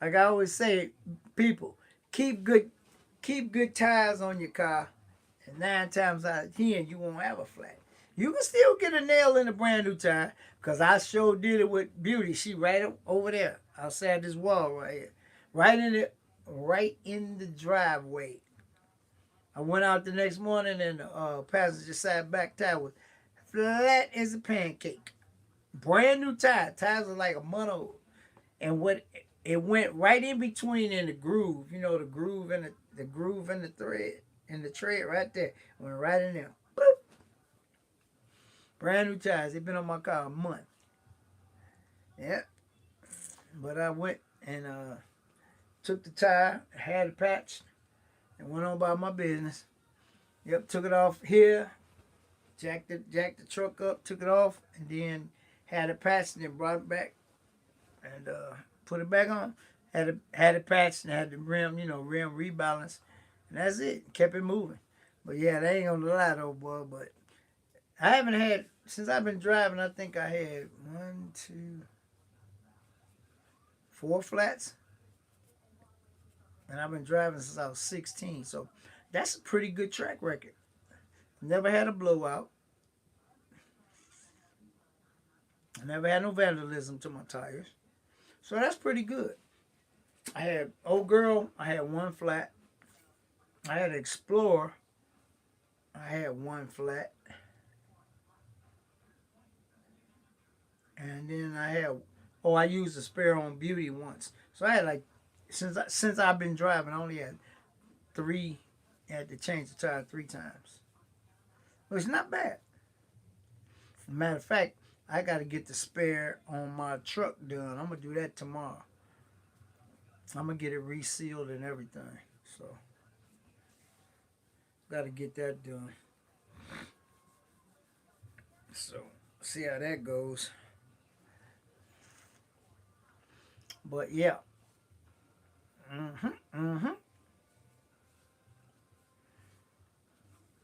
like I always say, people, keep good tires on your car, and 9 times out of 10 you won't have a flat. You can still get a nail in a brand new tire, cause I sure did it with Beauty. She right over there outside this wall right here, right in the driveway. I went out the next morning and the passenger side back tire was flat as a pancake. Brand new tire. Tires are like a month old. And what it went right in between in the groove. The groove and the groove and the thread. And the tread right there. Went right in there. Boop. Brand new tires. They've been on my car a month. Yeah. But I went and took the tire, had it patched, and went on about my business. Yep, took it off here, jacked the truck up, took it off, and then had it patched, and then brought it back and put it back on. Had it patched and had the rim rebalance, and that's it. Kept it moving. But yeah, they ain't gonna lie though, boy. But I haven't had since I've been driving. I think I had 1, 2, 4 flats. And I've been driving since I was 16. So that's a pretty good track record. Never had a blowout. I never had no vandalism to my tires. So that's pretty good. I had Old Girl, I had 1 flat. I had Explorer, I had 1 flat. And then I used a spare on Beauty once. So I had since I've been driving, I only had 3. I had to change the tire 3 times. Well, it's not bad. Matter of fact, I got to get the spare on my truck done. I'm going to do that tomorrow. I'm going to get it resealed and everything. So, got to get that done. So, see how that goes. But yeah. Mm-hmm.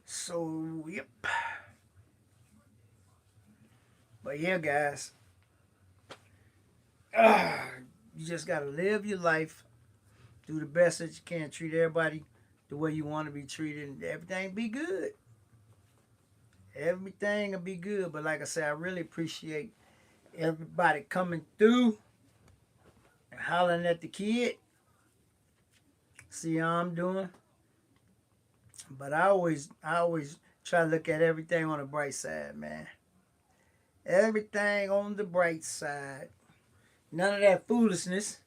So, yep. But yeah, guys. You just got to live your life. Do the best that you can. Treat everybody the way you want to be treated. And everything be good. Everything will be good. But like I said, I really appreciate everybody coming through and hollering at the kid. See how I'm doing. But I always try to look at everything on the bright side, man. Everything on the bright side. None of that foolishness.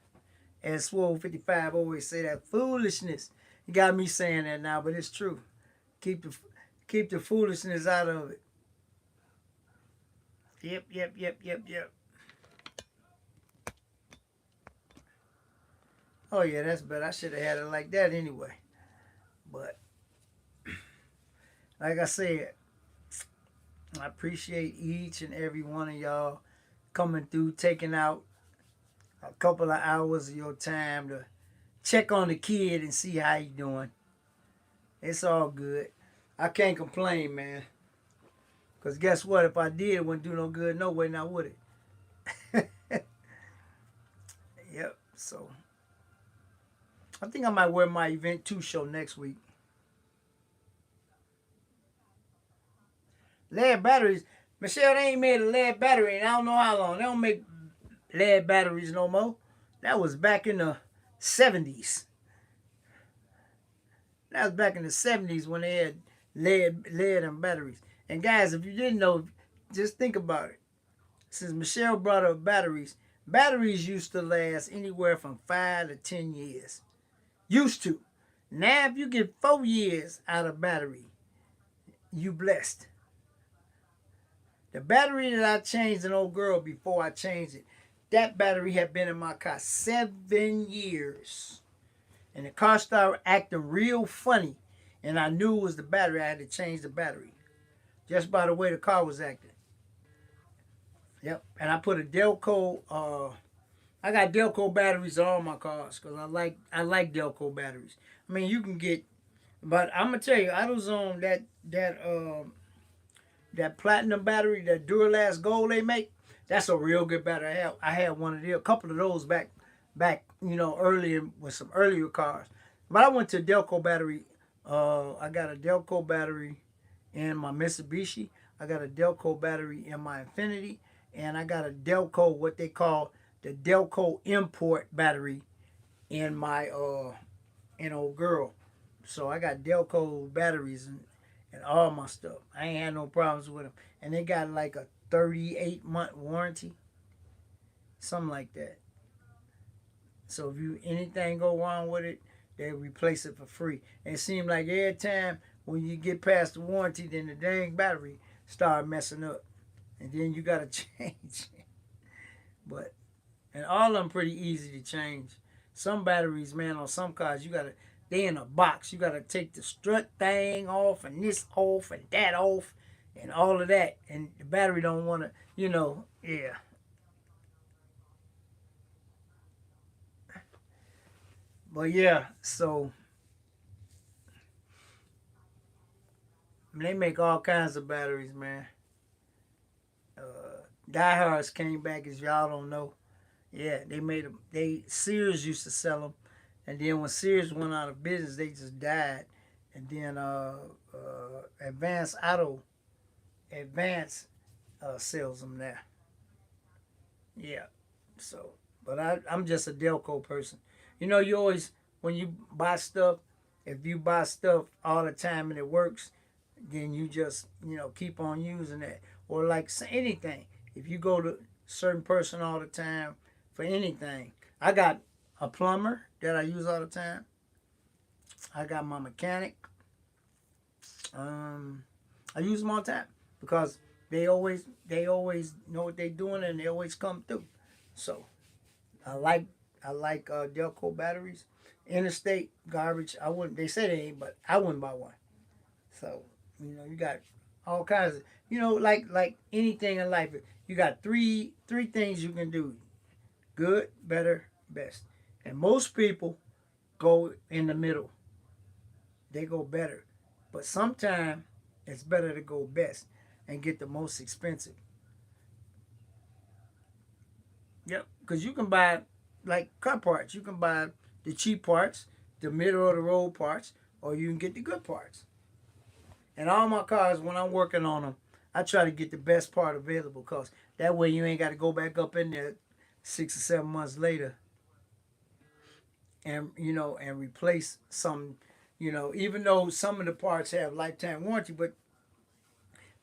As Swole 55 always say, that foolishness. You got me saying that now, but it's true. Keep the keep the foolishness out of it. Yep. Oh yeah, that's better. I should have had it like that anyway. But like I said, I appreciate each and every one of y'all coming through, taking out a couple of hours of your time to check on the kid and see how he doing. It's all good. I can't complain, man. Cause guess what? If I did, it wouldn't do no good no way. Now would it? Yep. So I think I might wear my Event 2 show next week. Lead batteries. Michelle, they ain't made a lead battery in I don't know how long. They don't make lead batteries no more. That was back in the 70s. That was back in the 70s when they had lead and batteries. And guys, if you didn't know, just think about it. Since Michelle brought up batteries, batteries used to last anywhere from 5 to 10 years. Used to. Now, if you get 4 years out of battery, you blessed. The battery that I changed an old girl before I changed it, that battery had been in my car 7 years. And the car started acting real funny. And I knew it was the battery. I had to change the battery. Just by the way the car was acting. Yep. And I put a Delco, I got Delco batteries on all my cars because I like Delco batteries. I mean you can get, but I'm gonna tell you, AutoZone that platinum battery, that Duralast Gold they make, that's a real good battery. I had one of these, a couple of those back earlier with some earlier cars. But I went to Delco battery. I got a Delco battery in my Mitsubishi. I got a Delco battery in my Infiniti, and I got a Delco, what they call the Delco import battery in my in old girl. So I got Delco batteries and all my stuff. I ain't had no problems with them. And they got like a 38-month warranty, something like that. So if you anything go wrong with it, they replace it for free. And it seems like every time when you get past the warranty, then the dang battery start messing up, and then you gotta change. But and all of them pretty easy to change. Some batteries, man, on some cars you gotta they in a box. You gotta take the strut thing off and this off and that off and all of that, and the battery don't want to, yeah. But yeah, so they make all kinds of batteries, man. Diehards came back, as y'all don't know. Yeah, they made them. They Sears used to sell them, and then when Sears went out of business, they just died. And then Advance sells them now. Yeah. So, but I'm just a Delco person. You always when you buy stuff, if you buy stuff all the time and it works, then you just keep on using that. Or like anything, if you go to a certain person all the time for anything, I got a plumber that I use all the time. I got my mechanic. Um, I use them all the time because they always know what they're doing and they always come through. So I like Delco batteries. Interstate garbage. I wouldn't. They say they ain't, but I wouldn't buy one. So you got all kinds of like anything in life. You got three things you can do: good, better, best. And most people go in the middle. They go better. But sometimes it's better to go best and get the most expensive. Yep. Because you can buy, like car parts, you can buy the cheap parts, the middle of the road parts, or you can get the good parts. And all my cars, when I'm working on them, I try to get the best part available because that way you ain't got to go back up in there 6 or 7 months later and and replace some, even though some of the parts have lifetime warranty, but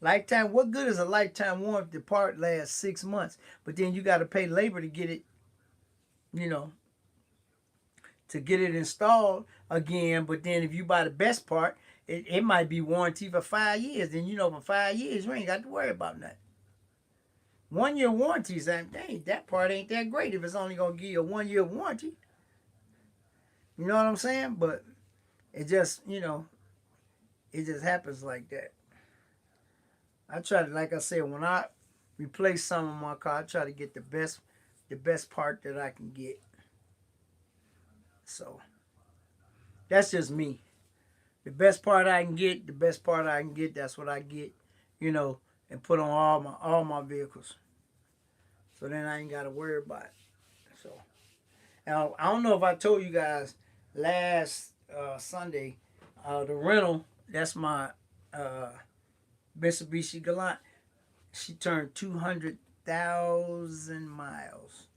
lifetime, what good is a lifetime warranty? The part lasts 6 months, but then you got to pay labor to get it, you know, to get it installed again. But then if you buy the best part, it might be warranty for 5 years. Then for 5 years you ain't got to worry about nothing. 1 year warranties, dang, that part ain't that great if it's only gonna give you a 1 year warranty. You know what I'm saying? But it just, it just happens like that. I try to, like I said, when I replace some of my car, I try to get the best part that I can get. So that's just me. The best part I can get, that's what I get, and put on all my vehicles. So then I ain't gotta worry about it. So now I don't know if I told you guys last Sunday, the rental, that's my Mitsubishi Galant. She turned 200,000 miles.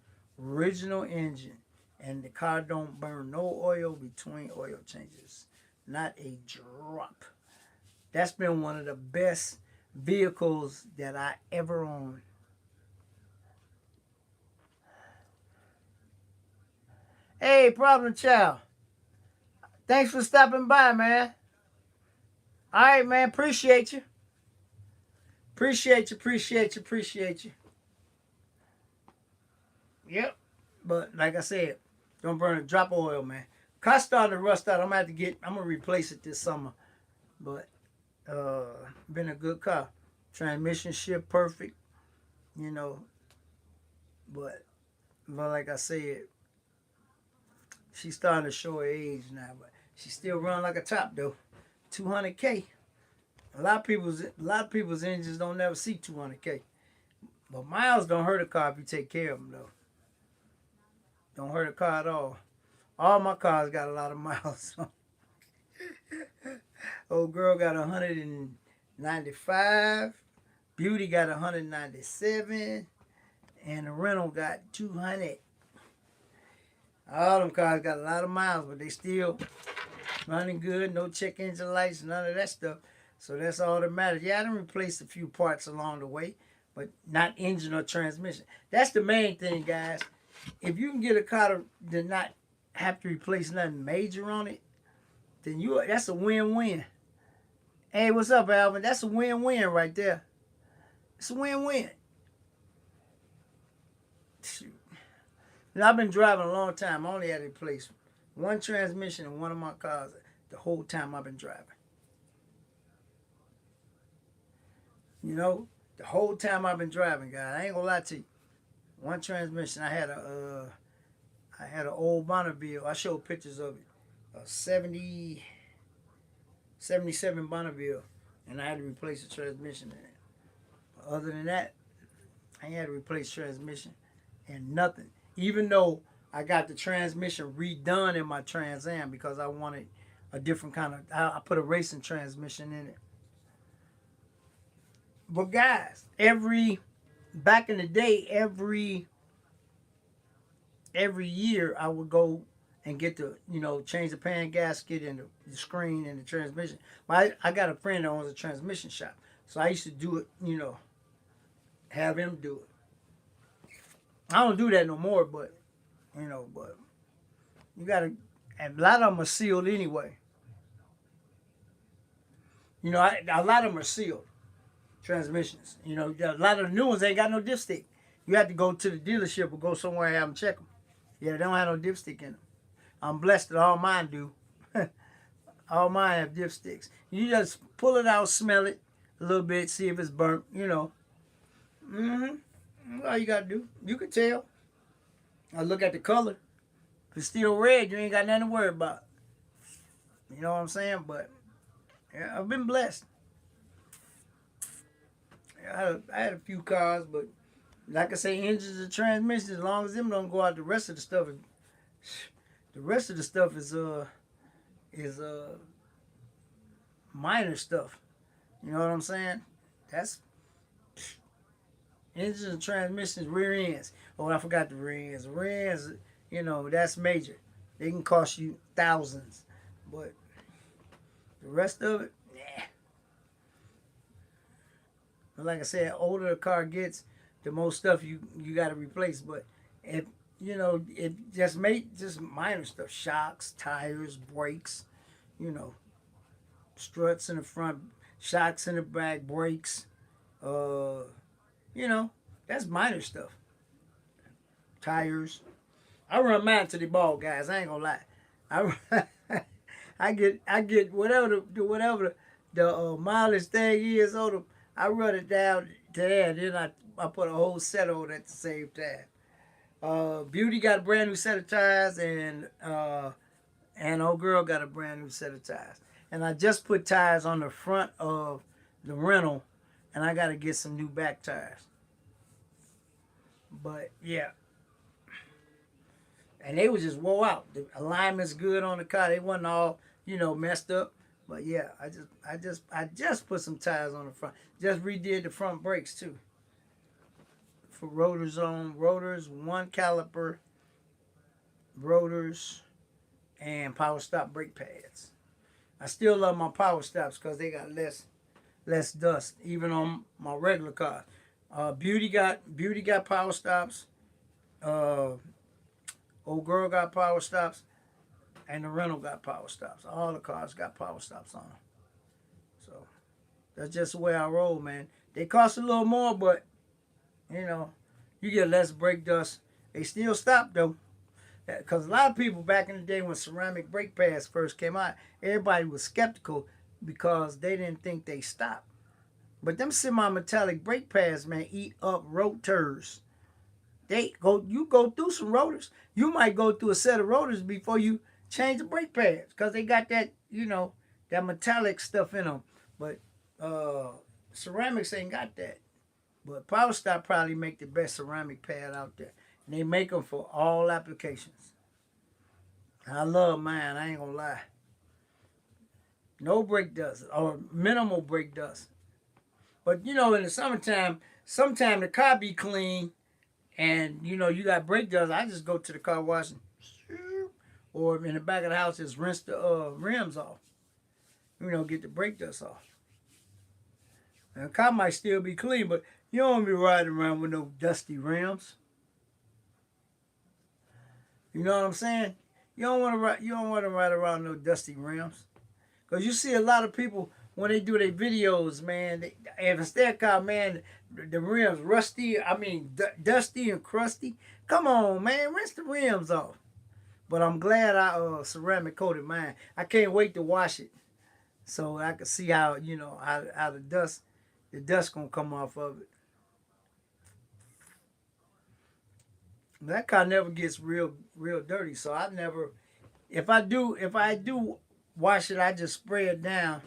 Original engine. And the car don't burn no oil between oil changes. Not a drop. That's been one of the best vehicles that I ever owned. Hey, Problem Child. Thanks for stopping by, man. All right, man. Appreciate you. Appreciate you. Yep. But like I said, don't burn a drop of oil, man. Car starting to rust out. I'm gonna replace it this summer. But been a good car. Transmission shift perfect, you know. But like I said, she's starting to show her age now, but she still run like a top though. 200K. A lot of people's engines don't never see 200K. But miles don't hurt a car if you take care of them though. Don't hurt a car at all. All my cars got a lot of miles. Old girl got 195. Beauty got 197. And the rental got 200. All them cars got a lot of miles, but they still running good. No check engine lights, none of that stuff. So that's all that matters. Yeah, I done replaced a few parts along the way, but not engine or transmission. That's the main thing, guys. If you can get a car to not have to replace nothing major on it, then that's a win-win. Hey, what's up, Alvin? That's a win-win right there. It's a win-win. Shoot. Now, I've been driving a long time. I only had to replace one transmission in one of my cars the whole time I've been driving. The whole time I've been driving, guys. I ain't gonna lie to you. One transmission. I had an old Bonneville. I showed pictures of it. A 77 Bonneville, and I had to replace the transmission in it. But other than that, I ain't had to replace transmission and nothing. Even though I got the transmission redone in my Trans Am because I wanted a different kind of. I put a racing transmission in it. But guys, back in the day, every year I would go and get the, change the pan gasket and the screen and the transmission. But I got a friend that owns a transmission shop. So I used to do it, have him do it. I don't do that no more, but you gotta, and a lot of them are sealed anyway. A lot of them are sealed. Transmissions. A lot of the new ones ain't got no dipstick. You have to go to the dealership or go somewhere and have them check them. Yeah, they don't have no dipstick in them. I'm blessed that all mine do. All mine have dipsticks. You just pull it out, smell it a little bit, see if it's burnt, All you got to do. You can tell. I look at the color. If it's still red, you ain't got nothing to worry about. You know what I'm saying? But yeah, I've been blessed. I had a few cars, but like I say, engines and transmissions, as long as them don't go out, the rest of the stuff is minor stuff. You know what I'm saying? That's engines and transmissions, rear ends. Oh, I forgot the rear ends. Rear ends, that's major. They can cost you thousands, but the rest of it, nah. But like I said, the older the car gets, the more stuff you got to replace. But if it just minor stuff, shocks, tires, brakes, you know, struts in the front, shocks in the back, brakes, uh, that's minor stuff. Tires. I run mine to the ball, guys. I ain't gonna lie. I I get whatever the mileage thing is on them. I run it down to there. Then I put a whole set on at the same time. Beauty got a brand new set of tires, and old girl got a brand new set of tires. And I just put tires on the front of the rental, and I got to get some new back tires. But yeah, and they was just wore out. The alignment's good on the car. They wasn't all messed up. But yeah, I just put some tires on the front. Just redid the front brakes too. For rotors, one caliper, rotors, and power stop brake pads. I still love my power stops because they got less dust, even on my regular car. Beauty got power stops. Uh, Old girl got power stops, and the rental got power stops. All the cars got power stops on them. So that's just the way I roll, man. They cost a little more, but you know, you get less brake dust. They still stop though, because a lot of people back in the day when ceramic brake pads first came out, everybody was skeptical because they didn't think they stopped. But them semi-metallic brake pads, man, eat up rotors. You go through some rotors. You might go through a set of rotors before you change the brake pads because they got that metallic stuff in them. But ceramics ain't got that. But Power Stop probably make the best ceramic pad out there. And they make them for all applications. I love mine. I ain't gonna lie. No brake dust or minimal brake dust. But in the summertime, sometimes the car be clean and you got brake dust. I just go to the car wash and or in the back of the house just rinse the rims off. Get the brake dust off. And the car might still be clean, but you don't be riding around with no dusty rims. You know what I'm saying? You don't want to ride around no dusty rims. Because you see a lot of people when they do their videos, man, if it's their car, man, the rims dusty and crusty. Come on, man, rinse the rims off. But I'm glad I ceramic coated mine. I can't wait to wash it so I can see how how the dust gonna come off of it. That car never gets real dirty, so I never. If I do wash it, I just spray it down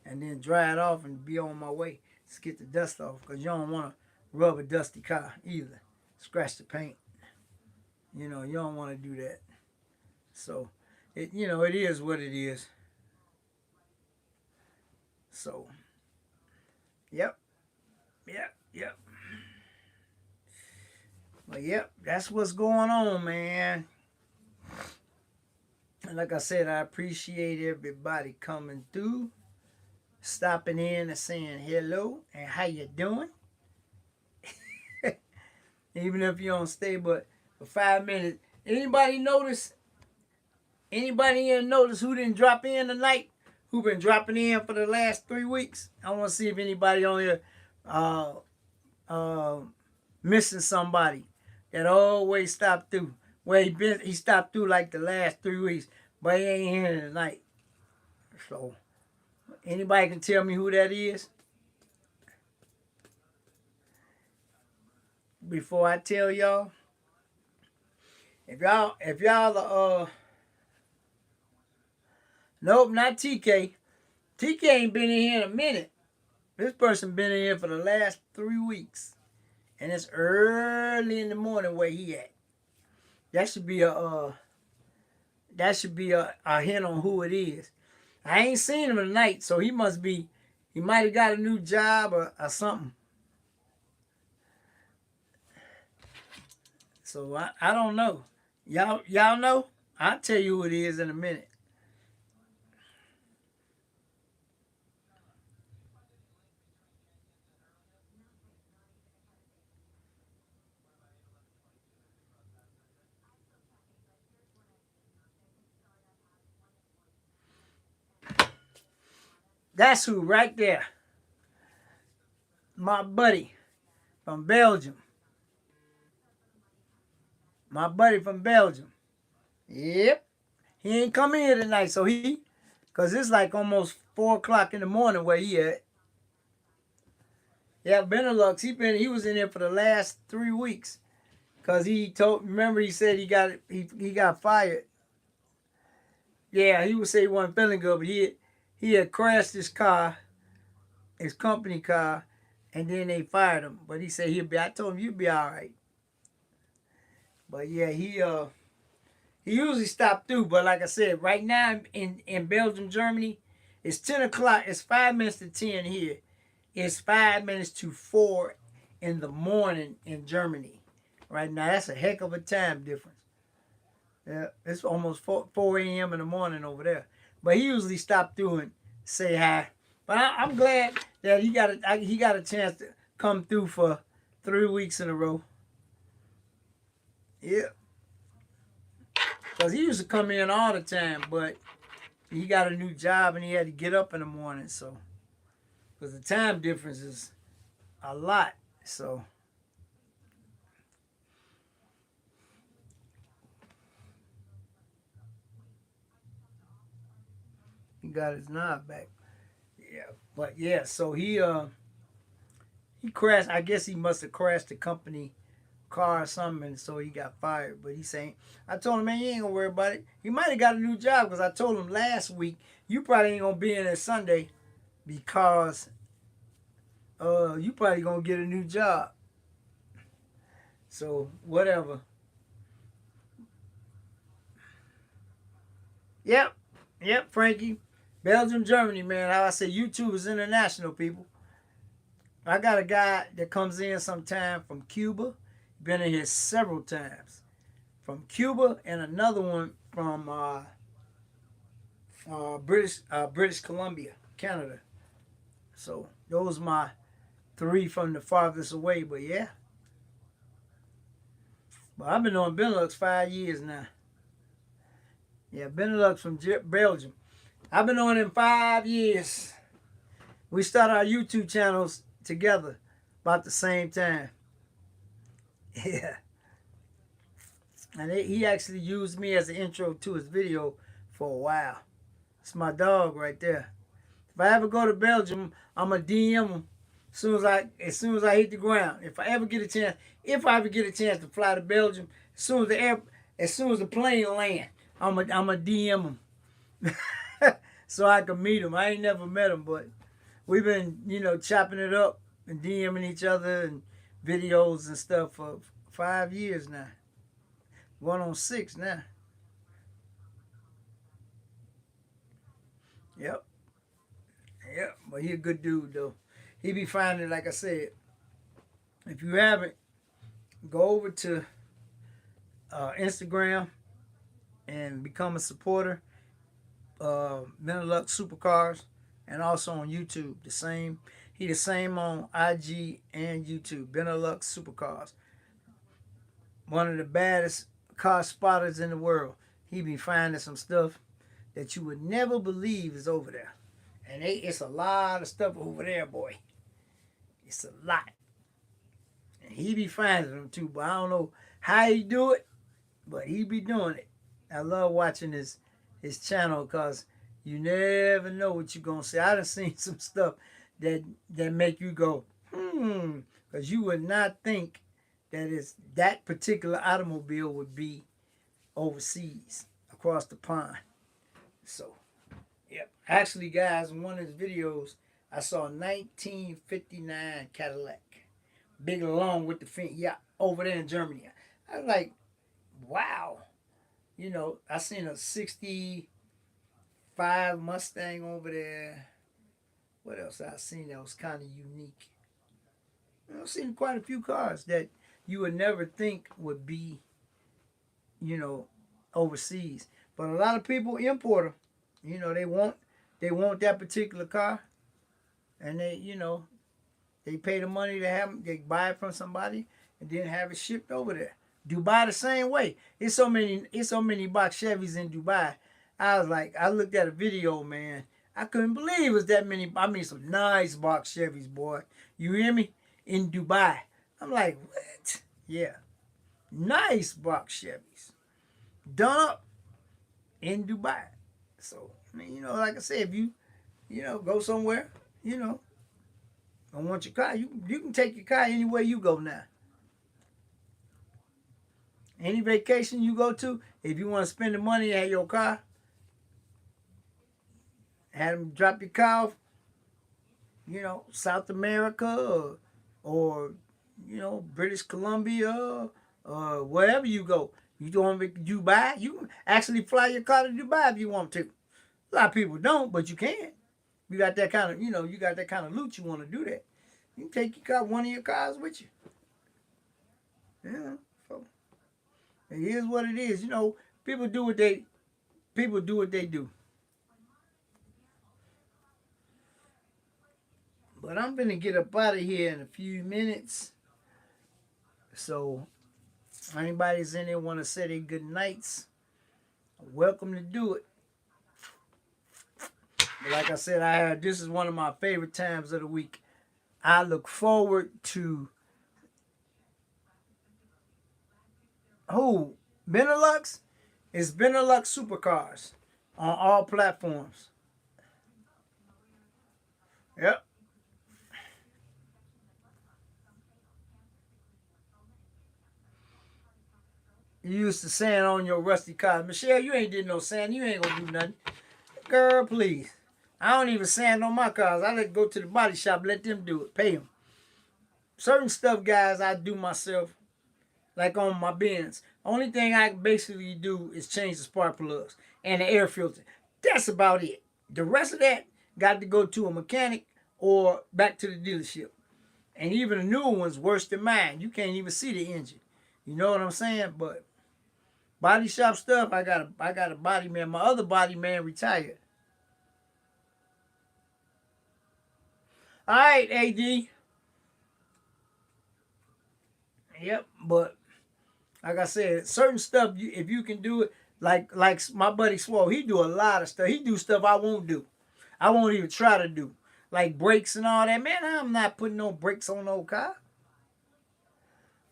and then dry it off and be on my way. Just get the dust off because you don't want to rub a dusty car either. Scratch the paint. You don't want to do that. So, it is what it is. So, yep, yep. But yep, that's what's going on, man. And like I said, I appreciate everybody coming through, stopping in and saying hello and how you doing. Even if you don't stay but for 5 minutes. Anybody notice who didn't drop in tonight? Who been dropping in for the last 3 weeks? I want to see if anybody on here missing somebody that always stopped through. Well, he stopped through like the last 3 weeks, but he ain't here tonight. So, anybody can tell me who that is? Before I tell y'all, If y'all nope, not TK. TK ain't been in here in a minute. This person been in here for the last 3 weeks, and it's early in the morning where he at. That should be a hint on who it is. I ain't seen him tonight, so he might have got a new job or something. So I don't know. Y'all know? I'll tell you who it is in a minute. That's who right there. My buddy from Belgium. My buddy from Belgium. Yep. He ain't come in here tonight, so cause it's like almost 4 o'clock in the morning where he at. Yeah, Benelux, he was in there for the last 3 weeks. Cause remember he said he got fired. Yeah, he would say he wasn't feeling good, but he had crashed his company car, and then they fired him. But he said I told him you'll be all right. But yeah, he usually stopped through. But like I said, right now in Belgium, Germany, it's 10 o'clock. It's 5 minutes to 10 here. It's 5 minutes to 4 in the morning in Germany. Right now, that's a heck of a time difference. Yeah, it's almost 4 a.m. in the morning over there. But he usually stopped through and say hi. But I'm glad that he got a chance to come through for 3 weeks in a row. Yeah. Because he used to come in all the time, but he got a new job and he had to get up in the morning. So, because the time difference is a lot. So, he got his knob back. Yeah. But yeah, so he crashed. I guess he must have crashed the company car or something, and so he got fired. But he's saying, I told him, man, you ain't gonna worry about it. He might have got a new job because I told him last week, you probably ain't gonna be in there Sunday because you probably gonna get a new job. So whatever. Yep, yep, Frankie. Belgium, Germany, man. How I say, YouTube is international, people. I got a guy that comes in sometime from Cuba. Been in here several times. From Cuba and another one from British Columbia, Canada. So those my three from the farthest away. But yeah, but I've been on Benelux 5 years now. Yeah, Benelux from Belgium. I've been on him 5 years. We started our YouTube channels together about the same time. Yeah. And he actually used me as an intro to his video for a while. It's my dog right there. If I ever go to Belgium, I'm gonna DM him as soon as I hit the ground. If I ever get a chance to fly to Belgium, as soon as the plane land, I'm a DM him so I can meet him. I ain't never met him, but we've been chopping it up and DMing each other and videos and stuff for 5 years now. Going on 6 now. Yep. Yep. But he a good dude though. He be finding, like I said, if you haven't, go over to Instagram and become a supporter. Benelux Supercars, and also on YouTube. He the same on IG and YouTube. Benelux Supercars. One of the baddest car spotters in the world. He be finding some stuff that you would never believe is over there. And it's a lot of stuff over there, boy. It's a lot. And he be finding them too, but I don't know how he do it, but he be doing it. I love watching his channel because you never know what you're gonna see. I done seen some stuff that make you go, because you would not think that that particular automobile would be overseas, across the pond. So, yep. Actually, guys, in one of his videos, I saw a 1959 Cadillac, big and long with the fin, yeah, over there in Germany. I was like, wow. You know, I seen a 65 Mustang over there. What else I seen that was kind of unique? I've seen quite a few cars that you would never think would be, you know, overseas. But a lot of people import them. You know, they want that particular car, and they pay the money to have them. They buy it from somebody and then have it shipped over there. Dubai the same way. It's so many box Chevys in Dubai. I was like, I looked at a video, man. I couldn't believe it was that many. I mean, some nice box Chevys, boy. You hear me? In Dubai. I'm like, what? Yeah, nice box Chevys done up in Dubai. So, I mean, like I said, if you go somewhere, don't want your car, you can take your car anywhere you go now. Any vacation you go to, if you want to spend the money at your car, have them drop your car off, South America or British Columbia or wherever you go. You don't want to Dubai, you can actually fly your car to Dubai if you want to. A lot of people don't, but you can. You got that kind of, you got that kind of loot, you want to do that. You can take your car, one of your cars with you. Yeah. So it is what it is. People do what they do. But I'm gonna get up out of here in a few minutes. So anybody's in there want to say their good nights, welcome to do it. But like I said, this is one of my favorite times of the week. I look forward to Benelux is Benelux Supercars on all platforms. Yep. You used to sand on your rusty car. Michelle, you ain't did no sand. You ain't gonna do nothing. Girl, please. I don't even sand on my cars. I let go to the body shop, let them do it. Pay them. Certain stuff, guys, I do myself. Like on my Benz. Only thing I basically do is change the spark plugs and the air filter. That's about it. The rest of that got to go to a mechanic or back to the dealership. And even the newer ones worse than mine. You can't even see the engine. You know what I'm saying? But body shop stuff, I got a body man. My other body man retired. All right, AD. Yep, but like I said, certain stuff, if you can do it, like my buddy Swole, he do a lot of stuff. He do stuff I won't do. I won't even try to do. Like brakes and all that. Man, I'm not putting no brakes on no car.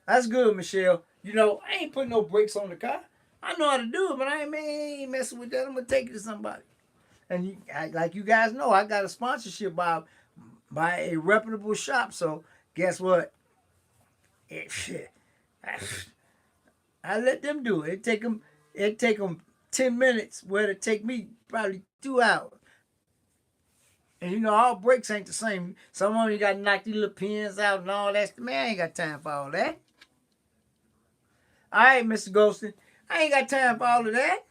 That's good, Michelle. I ain't putting no brakes on the car. I know how to do it, but I ain't messing with that. I'm going to take it to somebody. And like you guys know, I got a sponsorship by a reputable shop. So guess what? I let them do it. It take them 10 minutes, where it take me probably 2 hours. And all brakes ain't the same. Some of them you got to knock these little pins out and all that. Man, I ain't got time for all that. All right, Mr. Golston. I ain't got time for all of that.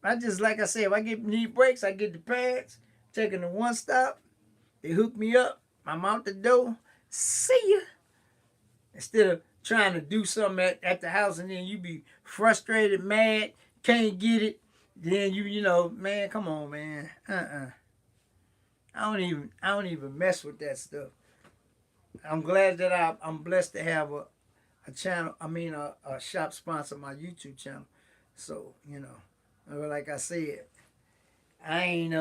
I just, like I said, if I need brakes, I get the pads, take them to one stop. They hook me up. I'm out the door. See ya. Instead of trying to do something at the house and then you be frustrated, mad, can't get it. Then man, come on, man. I don't even mess with that stuff. I'm glad that I'm blessed to have a channel. I mean, a shop sponsor my YouTube channel. So like I said, I ain't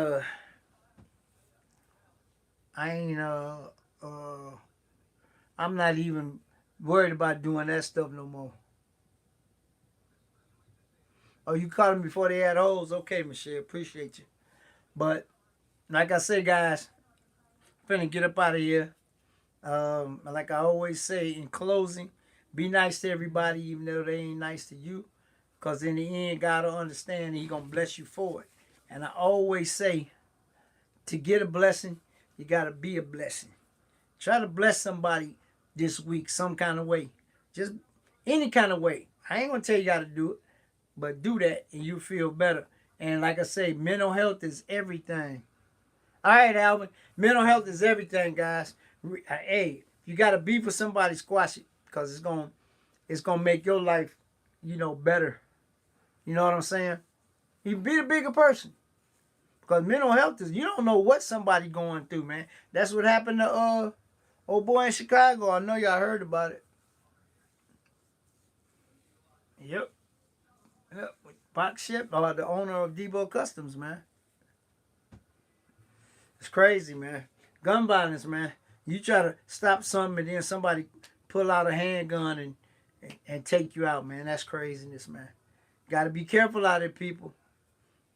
I'm not even worried about doing that stuff no more. Oh, you caught them before they had holes? Okay, Michelle, appreciate you. But like I said, guys, I'm finna get up out of here. Like I always say in closing, Be nice to everybody, even though they ain't nice to you. Because in the end, God will understand and He going to bless you for it. And I always say, to get a blessing, you got to be a blessing. Try to bless somebody this week some kind of way. Just any kind of way. I ain't going to tell you how to do it, but do that and you feel better. And like I say, mental health is everything. All right, Alvin. Mental health is everything, guys. Hey, you got to be for somebody, squash it because it's gonna make your life, better. You know what I'm saying? You be the bigger person. Because mental health is, you don't know what somebody going through, man. That's what happened to old boy in Chicago. I know y'all heard about it. Yep. Yep. Box Ship, the owner of Debo Customs, man. It's crazy, man. Gun violence, man. You try to stop something and then somebody pull out a handgun and take you out, man. That's craziness, man. Got to be careful out there, people.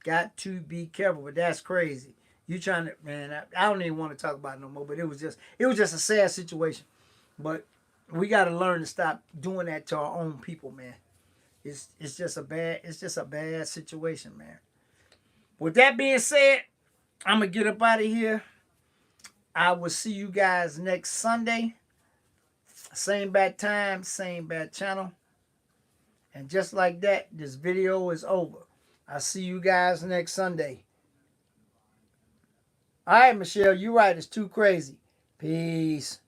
Got to be careful, but that's crazy. You trying to, man, I don't even want to talk about it no more, but it was just a sad situation. But we got to learn to stop doing that to our own people, man. It's just a bad situation, man. With that being said, I'm going to get up out of here. I will see you guys next Sunday. Same bad time, same bad channel. And just like that, this video is over. I'll see you guys next Sunday. All right, Michelle, you're right. It's too crazy. Peace.